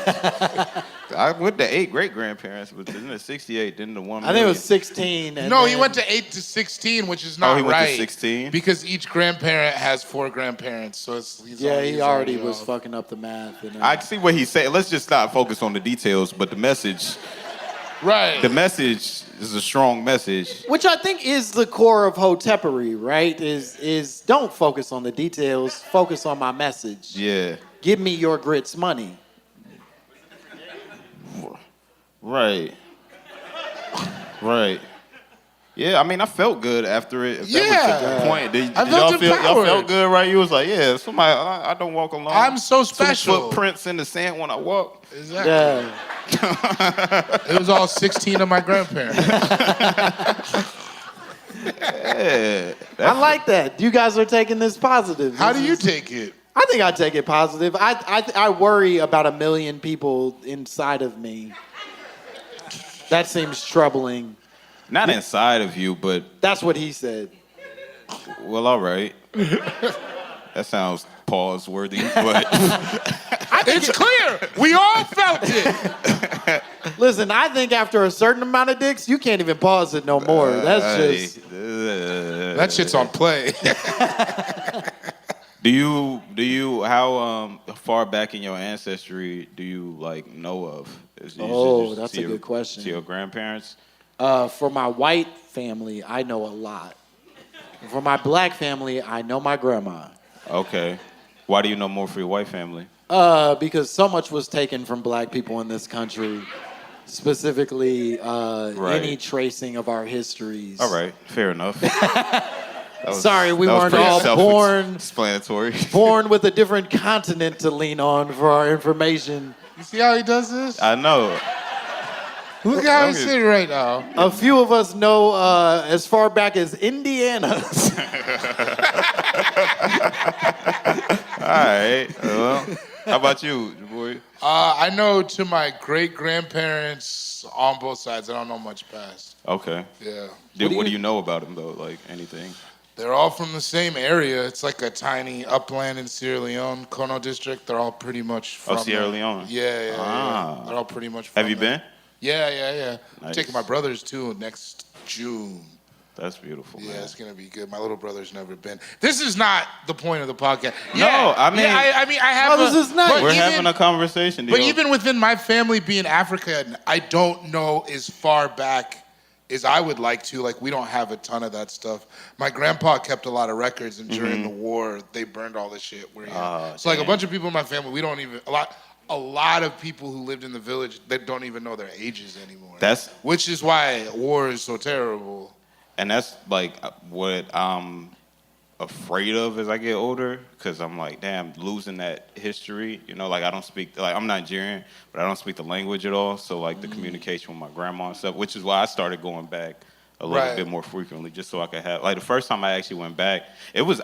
I went to 8 great-grandparents, but then the 68, then the 1 I think it was 16. And No, then, he went to 8 to 16, which is not he went to right. 16? Because each grandparent has 4 grandparents, so he's he already was off. fucking up the math. I see what he's saying. Let's just not focus on the details, but the message. Right. The message is a strong message. Which I think is the core of Hotepery, right? Is don't focus on the details, focus on my message. Yeah. Give me your grits money. Right. Right. Yeah, I mean, I felt good after it. If that was the point. Did y'all felt good, right? You was like, yeah, somebody, I don't walk alone. I'm so special. 2 footprints in the sand when I walk. Exactly. Yeah. It was all 16 of my grandparents. Yeah. I like that. You guys are taking this positive. How do you take it? I think I take it positive. I worry about 1 million people inside of me. That seems troubling. Not inside of you, but... That's what he said. Well, all right. That sounds pause-worthy, but... It's clear. We all felt it. Listen, I think after a certain amount of dicks, you can't even pause it no more. That's just... That shit's on play. How far back in your ancestry do you, know of? That's a good question. To your grandparents? For my white family, I know a lot. For my black family, I know my grandma. Okay. Why do you know more for your white family? Because so much was taken from black people in this country, specifically any tracing of our histories. All right, fair enough. Sorry, we weren't all born with a different continent to lean on for our information. You see how he does this? I know. Look how he's sitting right now. A few of us know as far back as Indiana. All right. Well, how about you, boy? I know to my great-grandparents on both sides. I don't know much past. Okay. Yeah. What do you know about them, though? Like, anything? They're all from the same area. It's like a tiny upland in Sierra Leone, Kono district. They're all pretty much from Sierra there. Leone? Yeah. They're all pretty much from Have you there. been? Yeah. Nice. I'm taking my brothers, too, next June. That's beautiful, man. Yeah, it's going to be good. My little brother's never been. This is not the point of the podcast. No, I mean... I have this is nice. We're having a conversation. But even within my family being African, I don't know as far back as I would like to. Like, we don't have a ton of that stuff. My grandpa kept a lot of records, and during the war, they burned all this shit. So, a bunch of people in my family, we don't even... A lot of people who lived in the village, they don't even know their ages anymore. Which is why war is so terrible. And that's what I'm afraid of as I get older, because I'm like, damn, losing that history. I don't speak, I'm Nigerian, but I don't speak the language at all. So the communication with my grandma and stuff, which is why I started going back a little bit more frequently, just so I could have, the first time I actually went back, it was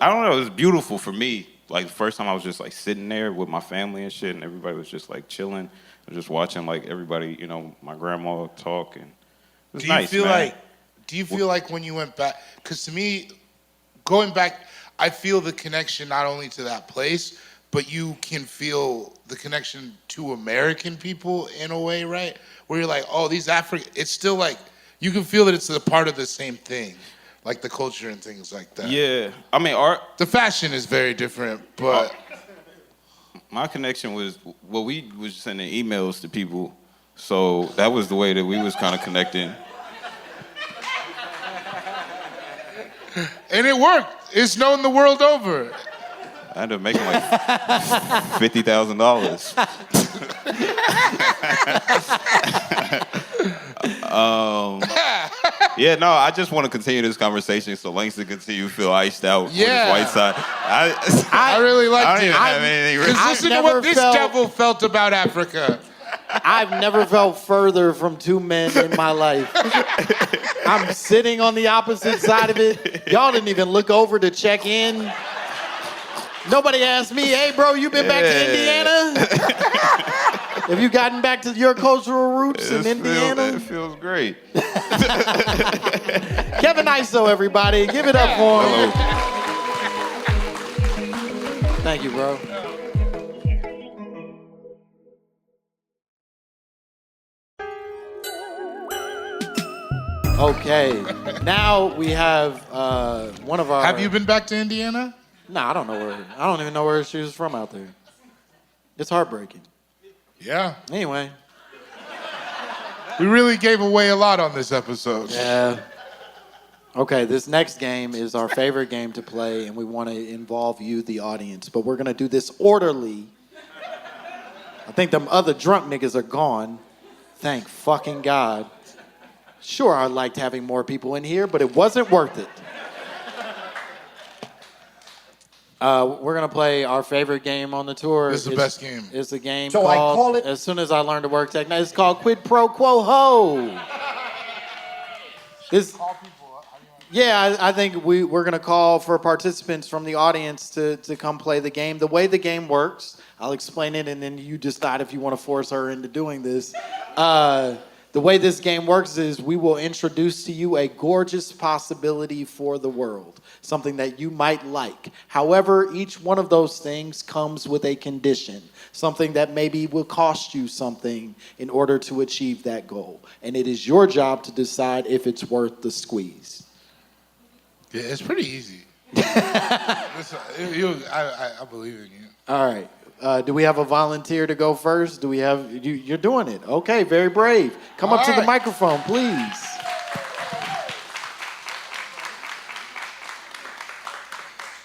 beautiful for me. The first time I was just sitting there with my family and shit, and everybody was just chilling, and just watching everybody, my grandma talk, and it was nice. Do you feel like when you went back, because to me, going back, I feel the connection not only to that place, but you can feel the connection to American people in a way, right? Where you're like, oh, these African, it's still like, you can feel that it's a part of the same thing, like the culture and things like that. Yeah, I mean, art. The fashion is very different, but my connection was, well, we was sending emails to people, so that was the way that we was kind of connecting. And it worked. It's known the world over. I ended up making like $50,000. Yeah, no, I just want to continue this conversation so Langston can continue to feel iced out on his white side. I really liked I don't it. even have anything written. Because listen to what this devil felt about Africa. I've never felt further from two men in my life. I'm sitting on the opposite side of it. Y'all didn't even look over to check in. Nobody asked me, hey, bro, you been back to Indiana? Have you gotten back to your cultural roots in Indiana? It feels great. Kevin Iso, everybody. Give it up for him. Hello. Thank you, bro. Okay, now we have one of our... Have you been back to Indiana? No, I don't know where. I don't even know where she was from out there. It's heartbreaking. Yeah. Anyway. We really gave away a lot on this episode. Yeah. Okay, this next game is our favorite game to play, and we want to involve you, the audience. But we're going to do this orderly. I think them other drunk niggas are gone. Thank fucking God. Sure, I liked having more people in here, but it wasn't worth it. We're going to play our favorite game on the tour. This is the best game. It's a game So called, I call it... as soon as I learned to work technology, it's called Quid Pro Quo Ho. Yeah, I think we're going to call for participants from the audience to come play the game. The way the game works, I'll explain it, and then you decide if you want to force her into doing this. The way this game works is we will introduce to you a gorgeous possibility for the world, something that you might like. However, each one of those things comes with a condition, something that maybe will cost you something in order to achieve that goal. And it is your job to decide if it's worth the squeeze. Yeah, it's pretty easy. I believe in you. All right. Do we have a volunteer to go first? Do we have you? You're doing it. Okay, very brave. Come up to the microphone, please.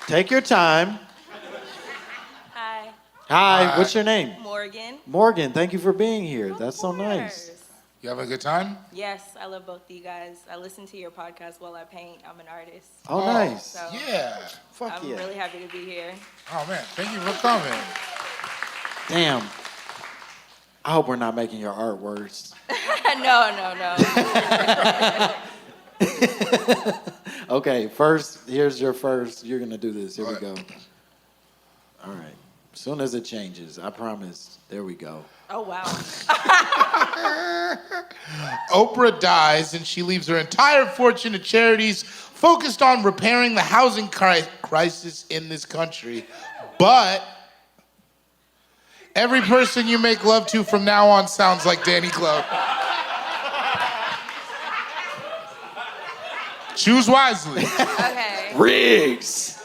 Take your time. Hi. Hi. What's your name? Morgan. Morgan. Thank you for being here. That's so nice. You having a good time? Yes, I love both of you guys. I listen to your podcast while I paint. I'm an artist. Oh, nice. So Yeah. Fuck I'm yeah. really happy to be here. Oh, man. Thank you for coming. Damn. I hope we're not making your art worse. No. Okay, first, here's your first. You're going to do this. Here we go. All right. As soon as it changes, I promise. There we go. Oh, wow. Oprah dies and she leaves her entire fortune to charities focused on repairing the housing crisis in this country. But every person you make love to from now on sounds like Danny Glover. Choose wisely. Okay. Riggs.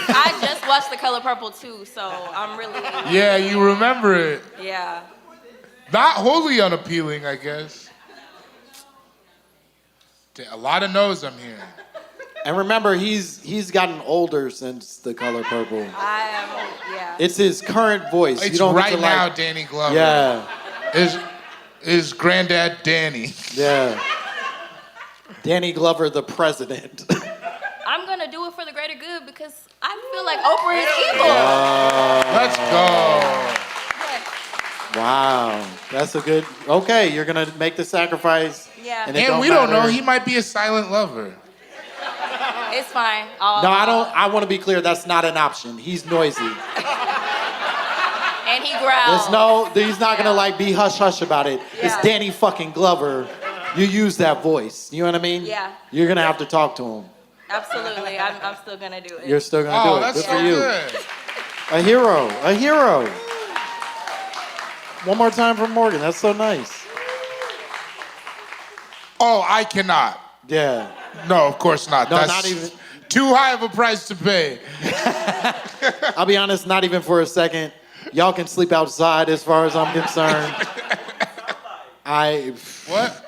I just watched The Color Purple, too, so I'm really... Yeah, you remember it. Yeah. Not wholly unappealing, I guess. A lot of no's I'm hearing. And remember, he's gotten older since The Color Purple. Yeah. It's his current voice. It's you don't right get to, now, like, Danny Glover. Yeah. Is granddad Danny. Yeah. Danny Glover, the president. I'm going to do it for the greater good because I feel like Oprah is evil. Let's go. Wow. That's a good... Okay, you're going to make the sacrifice. Yeah. And we don't know. He might be a silent lover. It's fine. No, I want to be clear. That's not an option. He's noisy. And he growls. He's not going to, like, be hush-hush about it. Yeah. It's Danny fucking Glover. You use that voice. You know what I mean? Yeah. You're going to have to talk to him. Absolutely. I'm still going to do it. You're still going to do it. That's Good so for you. good. A hero. A hero. One more time for Morgan. That's so nice. Oh, I cannot. Yeah. No, of course not. No, That's not even. too high of a price to pay. I'll be honest, not even for a second. Y'all can sleep outside as far as I'm concerned. What?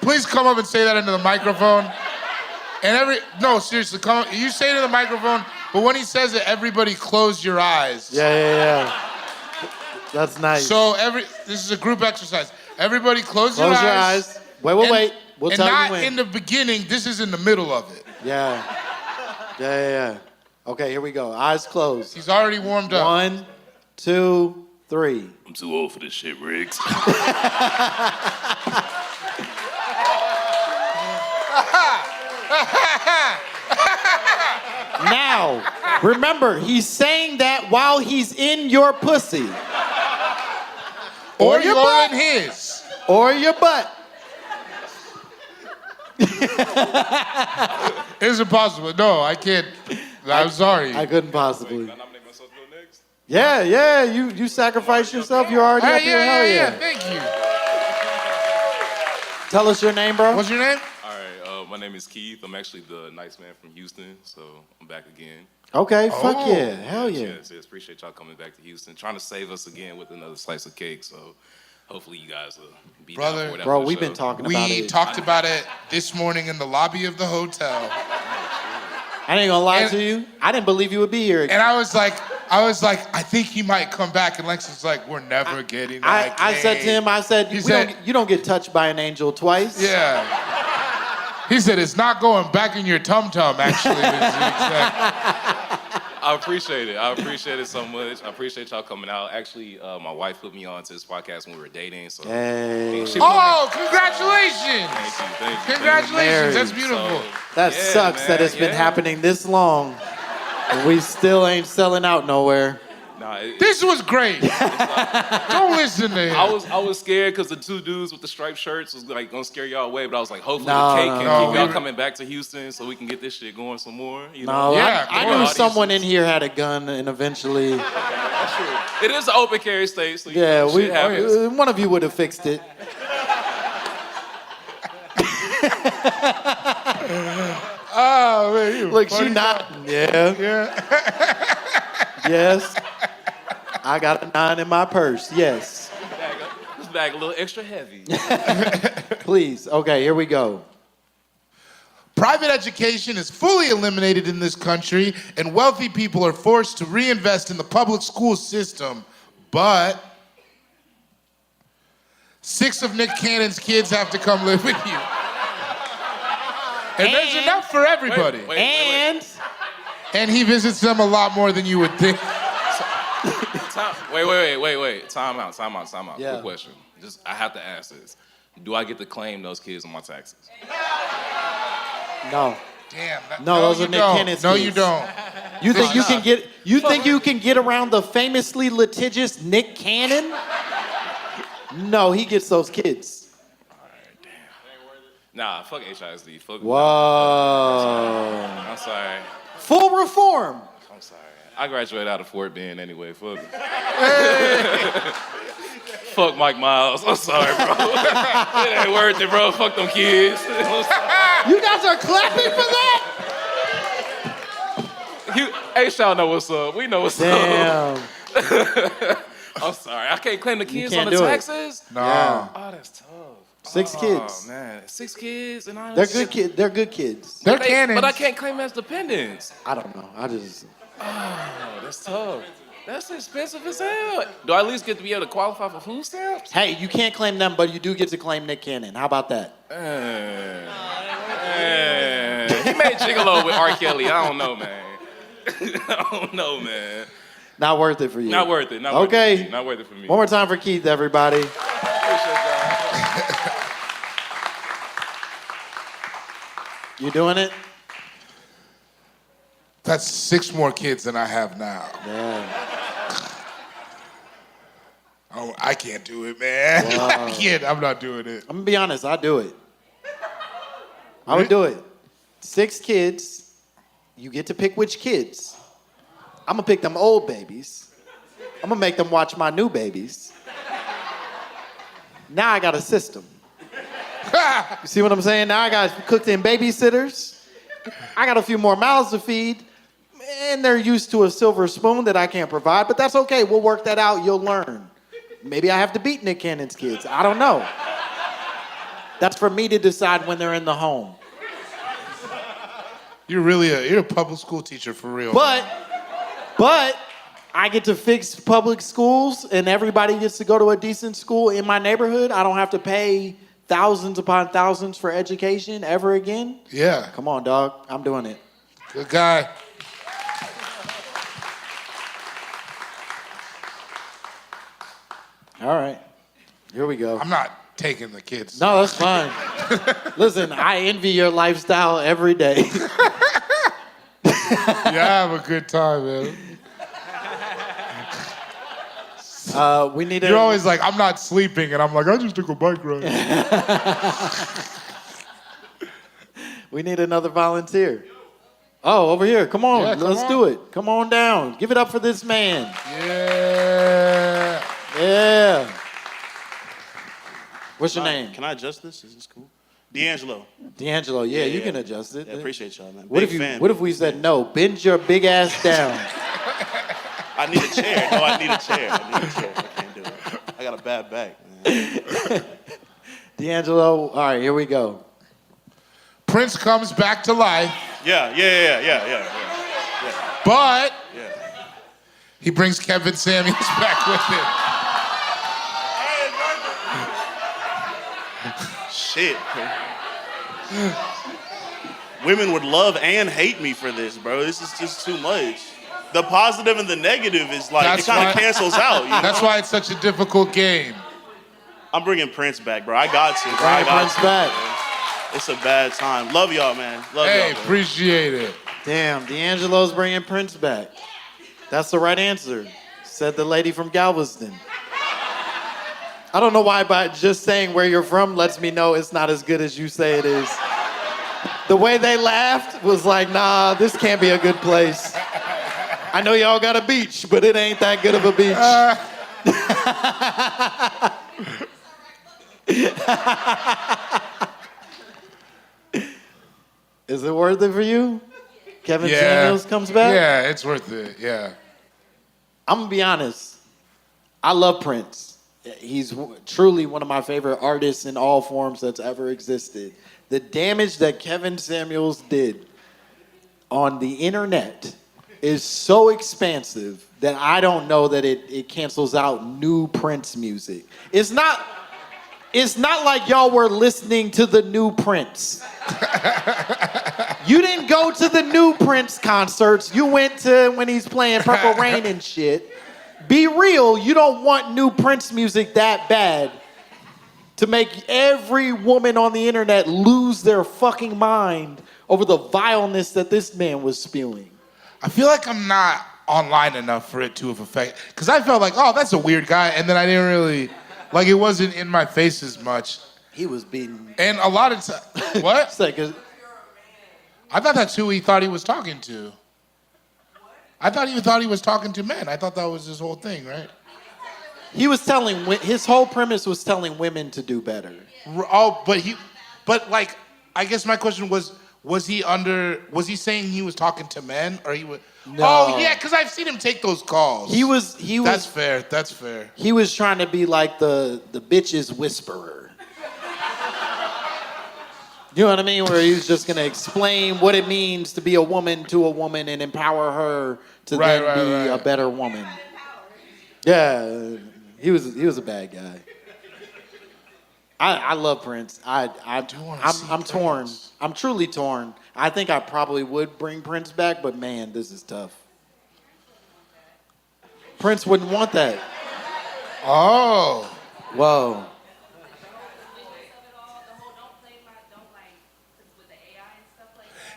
Please come up and say that into the microphone. And no, seriously, come up. You say it to the microphone, but when he says it, everybody close your eyes. Yeah. That's nice. So this is a group exercise. Everybody close your eyes. Wait. We'll tell you when. And not in the beginning, this is in the middle of it. Yeah. Okay, here we go. Eyes closed. He's already warmed up. 1, 2, 3. I'm too old for this shit, Riggs. Now, remember, he's saying that while he's in your pussy. Or your you're butt. in his. Or your butt. It's impossible. No, I can't. I'm sorry. I couldn't possibly. Can I nominate myself to go next? Yeah. You sacrificed yourself. You're already up here. Hell yeah. Thank you. Tell us your name, bro. What's your name? All right, my name is Keith. I'm actually the nice man from Houston, so I'm back again. Okay, fuck yeah. Hell yeah. Yes, appreciate y'all coming back to Houston, trying to save us again with another slice of cake, so hopefully you guys will be down for it. Bro, we've been talking about it. We talked about it this morning in the lobby of the hotel. I ain't gonna lie to you. I didn't believe you would be here again. And I was like, I think he might come back. And Langston's like, we're never getting that I said to him, you don't get touched by an angel twice. Yeah. He said, it's not going back in your tum-tum, actually. I appreciate it. I appreciate it so much. I appreciate y'all coming out. Actually, my wife put me on to this podcast when we were dating. So. Hey. Congratulations! Thank you. Congratulations, that's beautiful. That sucks that it's been happening this long. And we still ain't selling out nowhere. This was great. Don't listen to him. I was scared because the two dudes with the striped shirts was like gonna scare y'all away, but I was like, hopefully the cake can keep y'all coming back to Houston so we can get this shit going some more. I knew someone in here had a gun, and eventually. That's true. It is an open carry state, so one of you would have fixed it. Oh man, look, she nodding. Yeah. Yes. I got a 9 in my purse. Yes. This bag a little extra heavy. Please. Okay, here we go. Private education is fully eliminated in this country, and wealthy people are forced to reinvest in the public school system. But 6 of Nick Cannon's kids have to come live with you. And there's enough for everybody. Wait. And he visits them a lot more than you would think. Wait. Time out. Yeah. Quick question. I have to ask this. Do I get to claim those kids on my taxes? No. Damn. No, those are Nick Cannon's No, kids. you don't. You think you can get? You think you can get around the famously litigious Nick Cannon? No, he gets those kids. All right, damn. Nah, fuck HISD. Fuck. Whoa. I'm sorry. Full reform. I'm sorry. I graduated out of Fort Bend anyway. Fuck. Fuck Mike Miles. I'm sorry, bro. It ain't worth it, bro. Fuck them kids. You guys are clapping for that? H-Town know what's up. We know what's up. I'm sorry. I can't claim the kids on the taxes? No. Yeah. Oh, that's tough. 6 kids. Oh, man. 6 kids? And They're good kids. They're good kids. They're cannons. But I can't claim them as dependents. I don't know. Oh, that's tough. That's expensive as hell. Do I at least get to be able to qualify for food stamps? Hey, you can't claim them, but you do get to claim Nick Cannon. How about that? He made Gigolo with R. Kelly. I don't know, man. Not worth it for you. Not worth it. Not worth it for me. One more time for Keith, everybody. You doing it? That's 6 more kids than I have now. Yeah. Oh, I can't do it, man. I can't. I'm not doing it. I'm gonna be honest. I do it. I would do it. 6 kids. you get to pick which kids. I'm gonna pick them old babies. I'm gonna make them watch my new babies. Now I got a system. You see what I'm saying? Now I got cooked-in babysitters. I got a few more mouths to feed. And they're used to a silver spoon that I can't provide, but that's okay. We'll work that out. You'll learn. Maybe I have to beat Nick Cannon's kids. I don't know. That's for me to decide when they're in the home. You're a public school teacher for real. But I get to fix public schools and everybody gets to go to a decent school in my neighborhood. I don't have to pay thousands upon thousands for education ever again. Yeah. Come on, dog. I'm doing it. Good guy. All right. Here we go. I'm not taking the kids. No, that's fine. Listen, I envy your lifestyle every day. Yeah, have a good time, man. We need You're always like, I'm not sleeping, and I'm like, I just took a bike ride. We need another volunteer. Oh, over here. Come on. Yeah, Let's do it. Come on down. Give it up for this man. Yeah. Yeah. What's your name? Can I adjust this? Is this cool? D'Angelo. D'Angelo. Yeah, you can adjust it. Yeah, appreciate y'all, man. What Big if you? fan. What if we said no? Bend your big ass down. I need a chair. No, I need a chair. I can't do it. I got a bad back, man. D'Angelo. All right, here we go. Prince comes back to life. Yeah. But he brings Kevin Samuels back with him. Shit. Women would love and hate me for this, bro. This is just too much. The positive and the negative is like, it kind of cancels out. You know? That's why it's such a difficult game. I'm bringing Prince back, bro. I got to. Bring Prince back. Bro. It's a bad time. Love y'all, man. Love hey, y'all, bro. Appreciate it. Damn, D'Angelo's bringing Prince back. That's the right answer, said the lady from Galveston. I don't know why, but just saying where you're from lets me know it's not as good as you say it is. The way they laughed was like, nah, this can't be a good place. I know y'all got a beach, but it ain't that good of a beach. Is it worth it for you? Kevin Samuels comes back? Yeah, it's worth it, yeah. I'm gonna be honest. I love Prince. He's truly one of my favorite artists in all forms that's ever existed. The damage that Kevin Samuels did on the internet is so expansive that I don't know that it cancels out new Prince music. It's not like y'all were listening to the new Prince. You didn't go to the new Prince concerts. You went to when he's playing Purple Rain and shit. Be real, you don't want new Prince music that bad to make every woman on the internet lose their fucking mind over the vileness that this man was spewing. I feel like I'm not online enough for it to have affected, because I felt like, oh, that's a weird guy, and then I didn't really, like, it wasn't in my face as much. He was being... And a lot of times, what? It's like I thought that's who he thought he was talking to. I thought he was talking to men. I thought that was his whole thing, right? He was telling, his whole premise was telling women to do better. Oh, but like, I guess my question was he saying he was talking to men, or he was? No. Oh yeah, because I've seen him take those calls. He was. That's fair. That's fair. He was trying to be like the bitch's whisperer. You know what I mean? Where he was just gonna explain what it means to be a woman to a woman and empower her to then be a better woman. Yeah, he was a bad guy. I love Prince. I'm torn. I'm truly torn. I think I probably would bring Prince back, but man, this is tough. Prince wouldn't want that. Oh. Whoa.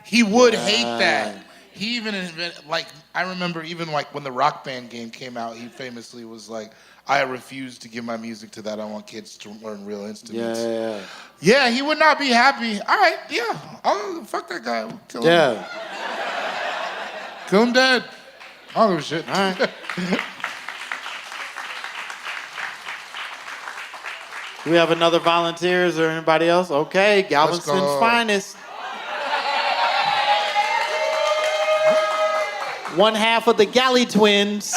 He would hate that. He even like, I remember even like when the Rock Band game came out, he famously was like, I refuse to give my music to that. I want kids to learn real instruments. Yeah, he would not be happy. All right, yeah. Oh, fuck that guy. We'll kill him. Kill him dead. I don't give a shit. All right. Do we have another volunteers or anybody else? Okay, Galveston's finest. One half of the Galley twins.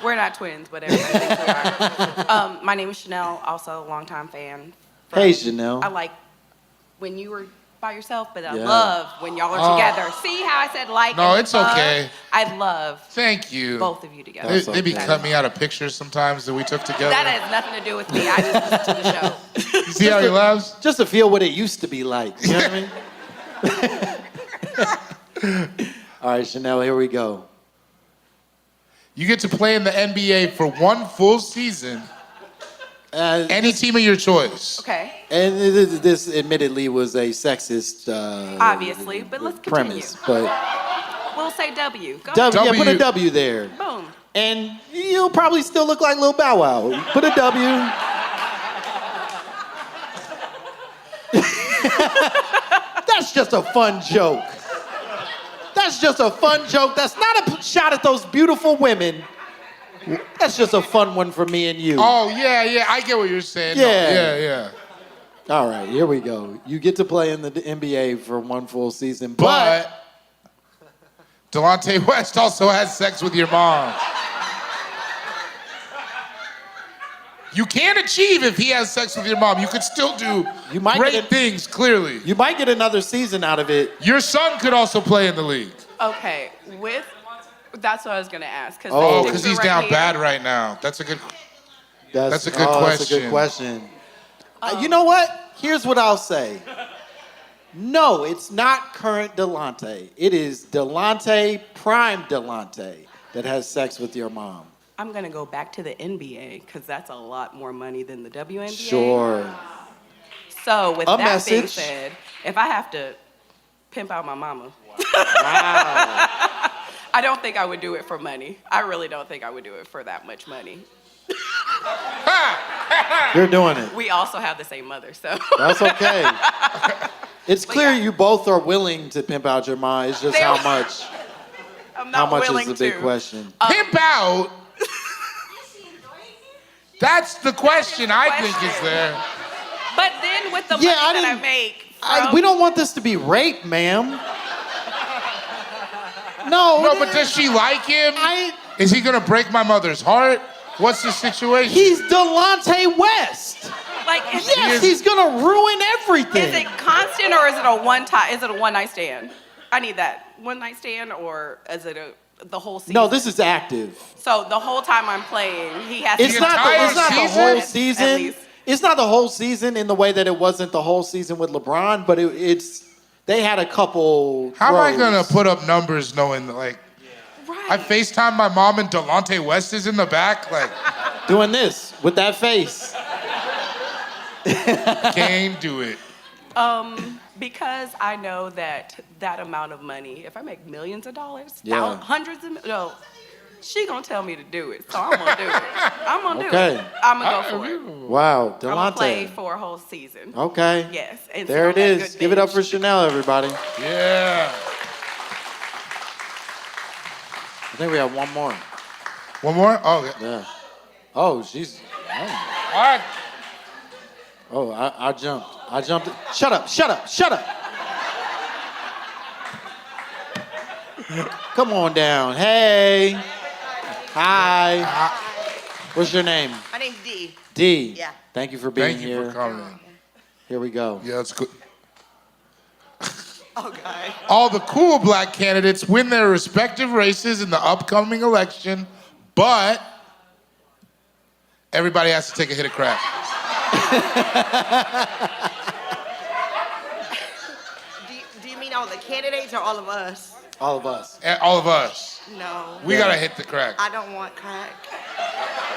We're not twins, but everybody thinks we are. My name is Chanel, also a longtime fan. Hey, Chanel. I like when you were by yourself, but I Yeah. love when y'all are together. See how I said like? No, and it's love? okay. I love Thank you. both of you together. They be cutting me out of pictures sometimes that we took together. That has nothing to do with me. I just listen to the show. You see how he laughs? Just to feel what it used to be like. You know what I mean? All right, Chanel, here we go. You get to play in the NBA for one full season. Any team of your choice. Okay. And this admittedly was a sexist Obviously, but let's continue. premise, but We'll say W. Go. yeah, put a W there. Boom. And you'll probably still look like Lil Bow Wow. Put a W. That's just a fun joke. That's just a fun joke. That's not a shot at those beautiful women. That's just a fun one for me and you. Oh, yeah, I get what you're saying. Yeah. Yeah. All right, here we go. You get to play in the NBA for one full season, But Delonte West also has sex with your mom. You can't achieve if he has sex with your mom. You could still do great things, clearly. You might get another season out of it. Your son could also play in the league. Okay, that's what I was gonna ask. Oh, because he's down bad right now. That's a good question. That's a good question. You know what? Here's what I'll say. No, it's not current Delonte. It is Delonte, prime Delonte, that has sex with your mom. I'm gonna go back to the NBA because that's a lot more money than the WNBA. Sure. So with A that being message. said, if I have to pimp out my mama, I don't think I would do it for money. I really don't think I would do it for that much money. You're doing it. We also have the same mother, so. That's okay. It's clear you both are willing to pimp out your mom. It's just how much. I'm How not much willing is the big to. question? Pimp out? That's the question I think is there. But then with the money that I make, We don't want this to be rape, ma'am. No, but does she like him? Is he gonna break my mother's heart? What's the situation? He's Delonte West. like, is Yes, he's gonna ruin everything. Is it constant or is it a one night stand? I need that. One night stand or is it the whole season? No, this is active. So the whole time I'm playing, he has It's to not the whole At season. least. It's not the whole season in the way that it wasn't the whole season with LeBron, but they had a couple. How am I throws. gonna put up numbers knowing that, like, I FaceTime my mom and Delonte West is in the back, like, doing this with that face? can't do it. Because I know that amount of money, if I make millions of dollars, Yeah. hundreds of, no, she gonna tell me to do it, so I'm gonna do it. I'm gonna do Okay. it. I'm gonna go for it. Wow, I'm gonna play Delonte. for a whole season. Okay. Yes. And There it sit on that is. good Give it up bench. for Chanel, everybody. Yeah. I think we have one more. One more? Oh, Yeah. Oh, she's. All right. Oh, I jumped. I jumped. Shut up. Shut up. Shut up. Come on down. Hey. Hi. What's your name? My name's Dee. D. Yeah. Thank you for being Thank you here. for coming. Here we go. Yeah, that's good. Oh, God. All the cool black candidates win their respective races in the upcoming election, but everybody has to take a hit of crack. Do you mean all the candidates or all of us? All of us. All of us. No. We gotta hit the crack. I don't want crack.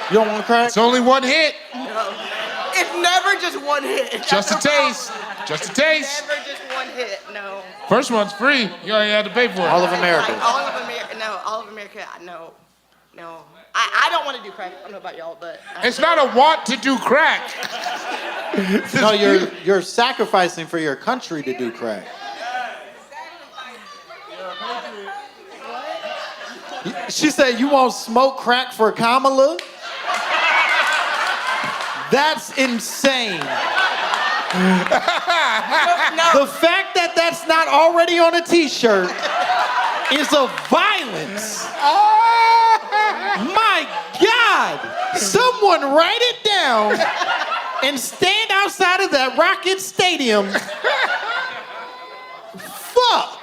You don't want crack? It's only one hit. No. It's never just one hit. Just a That's the taste. problem. Just a taste. Never just one hit. No. First one's free. You already had to pay for it. All of America. Like, all of America. No. All of America. No. No. I don't want to do crack. I don't know about y'all, but. It's not a want to do crack. No, you're sacrificing for your country to do crack. She said, you won't smoke crack for Kamala? That's insane. The fact that that's not already on a t-shirt is a violence. My God. Someone write it down and stand outside of that Rocket Stadium. Fuck.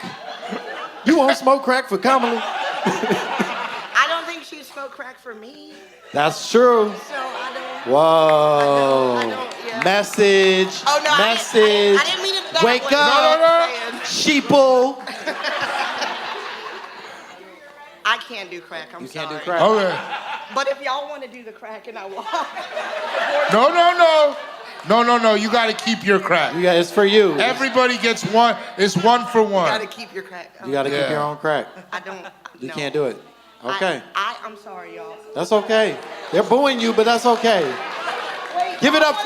You won't smoke crack for Kamala? I don't think she smoked crack for me. That's true. So I don't. Whoa. I don't, yeah. Message. Oh, no, Message. I didn't mean it that Wake way. up. No. Sheeple. I can't do crack. I'm You sorry. can't do crack. Okay. But if y'all want to do the crack and I walk. No. You got to keep your crack. It's for you. Everybody gets one. It's one for one. You got to keep your crack. You got to keep your own crack. I don't. You no. can't do it. Okay. I'm sorry, y'all. That's okay. They're booing you, but that's okay. Give it up.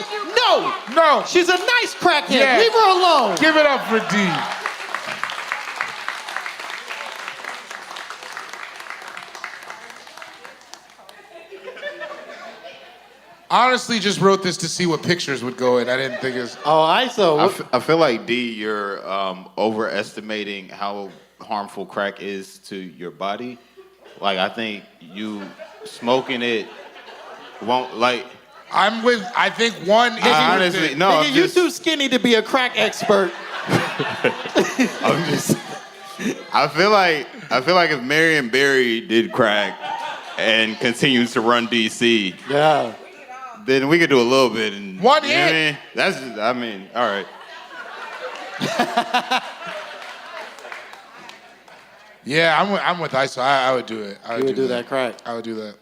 No. She's a nice crackhead. Yeah. Leave her alone. Give it up for D. Honestly, just wrote this to see what pictures would go in. I didn't think it's. Oh, I feel like D, you're overestimating how harmful crack is to your body. Like, I think you smoking it won't like. I think one. Honestly, no. Nigga, you too skinny to be a crack expert. I feel like if Marion Barry did crack and continues to run DC, yeah, then we could do a little bit. And one hit. I mean, that's just, I mean, all right. Yeah, I'm with ISO. I would do it. You would do that crack. I would do that.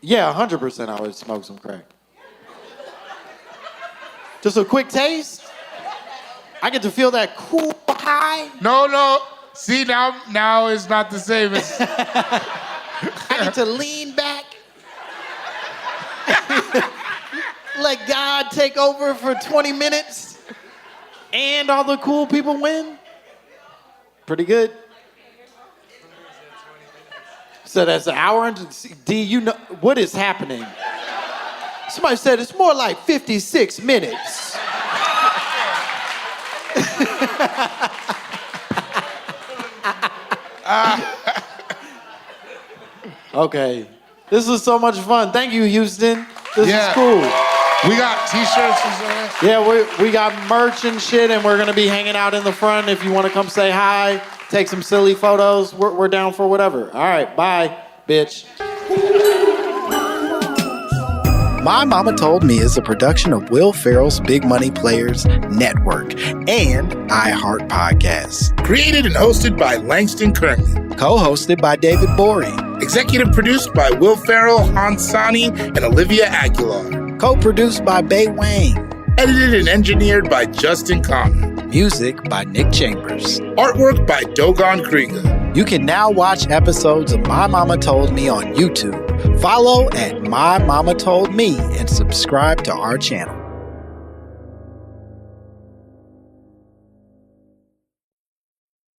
Yeah, 100% I would smoke some crack. Just a quick taste. I get to feel that cool high. No. See, now it's not the same. I get to lean back. Let God take over for 20 minutes. And all the cool people win. Pretty good. So that's an hour into D, you know what is happening? Somebody said it's more like 56 minutes. Okay. This was so much fun. Thank you, Houston. This is cool. We got t-shirts and stuff. Yeah, we got merch and shit, and we're gonna be hanging out in the front if you wanna come say hi, take some silly photos. We're down for whatever. All right, bye, bitch. My Momma Told Me is a production of Will Ferrell's Big Money Players Network and iHeart Podcasts. Created and hosted by Langston Kerman. Co-hosted by David Bory. Executive produced by Will Ferrell, Hansani, and Olivia Aguilar. Co-produced by Bay Wang. Edited and engineered by Justin Common. Music by Nick Chambers. Artwork by Dogon Krieger. You can now watch episodes of My Momma Told Me on YouTube. Follow at My Momma Told Me and subscribe to our channel.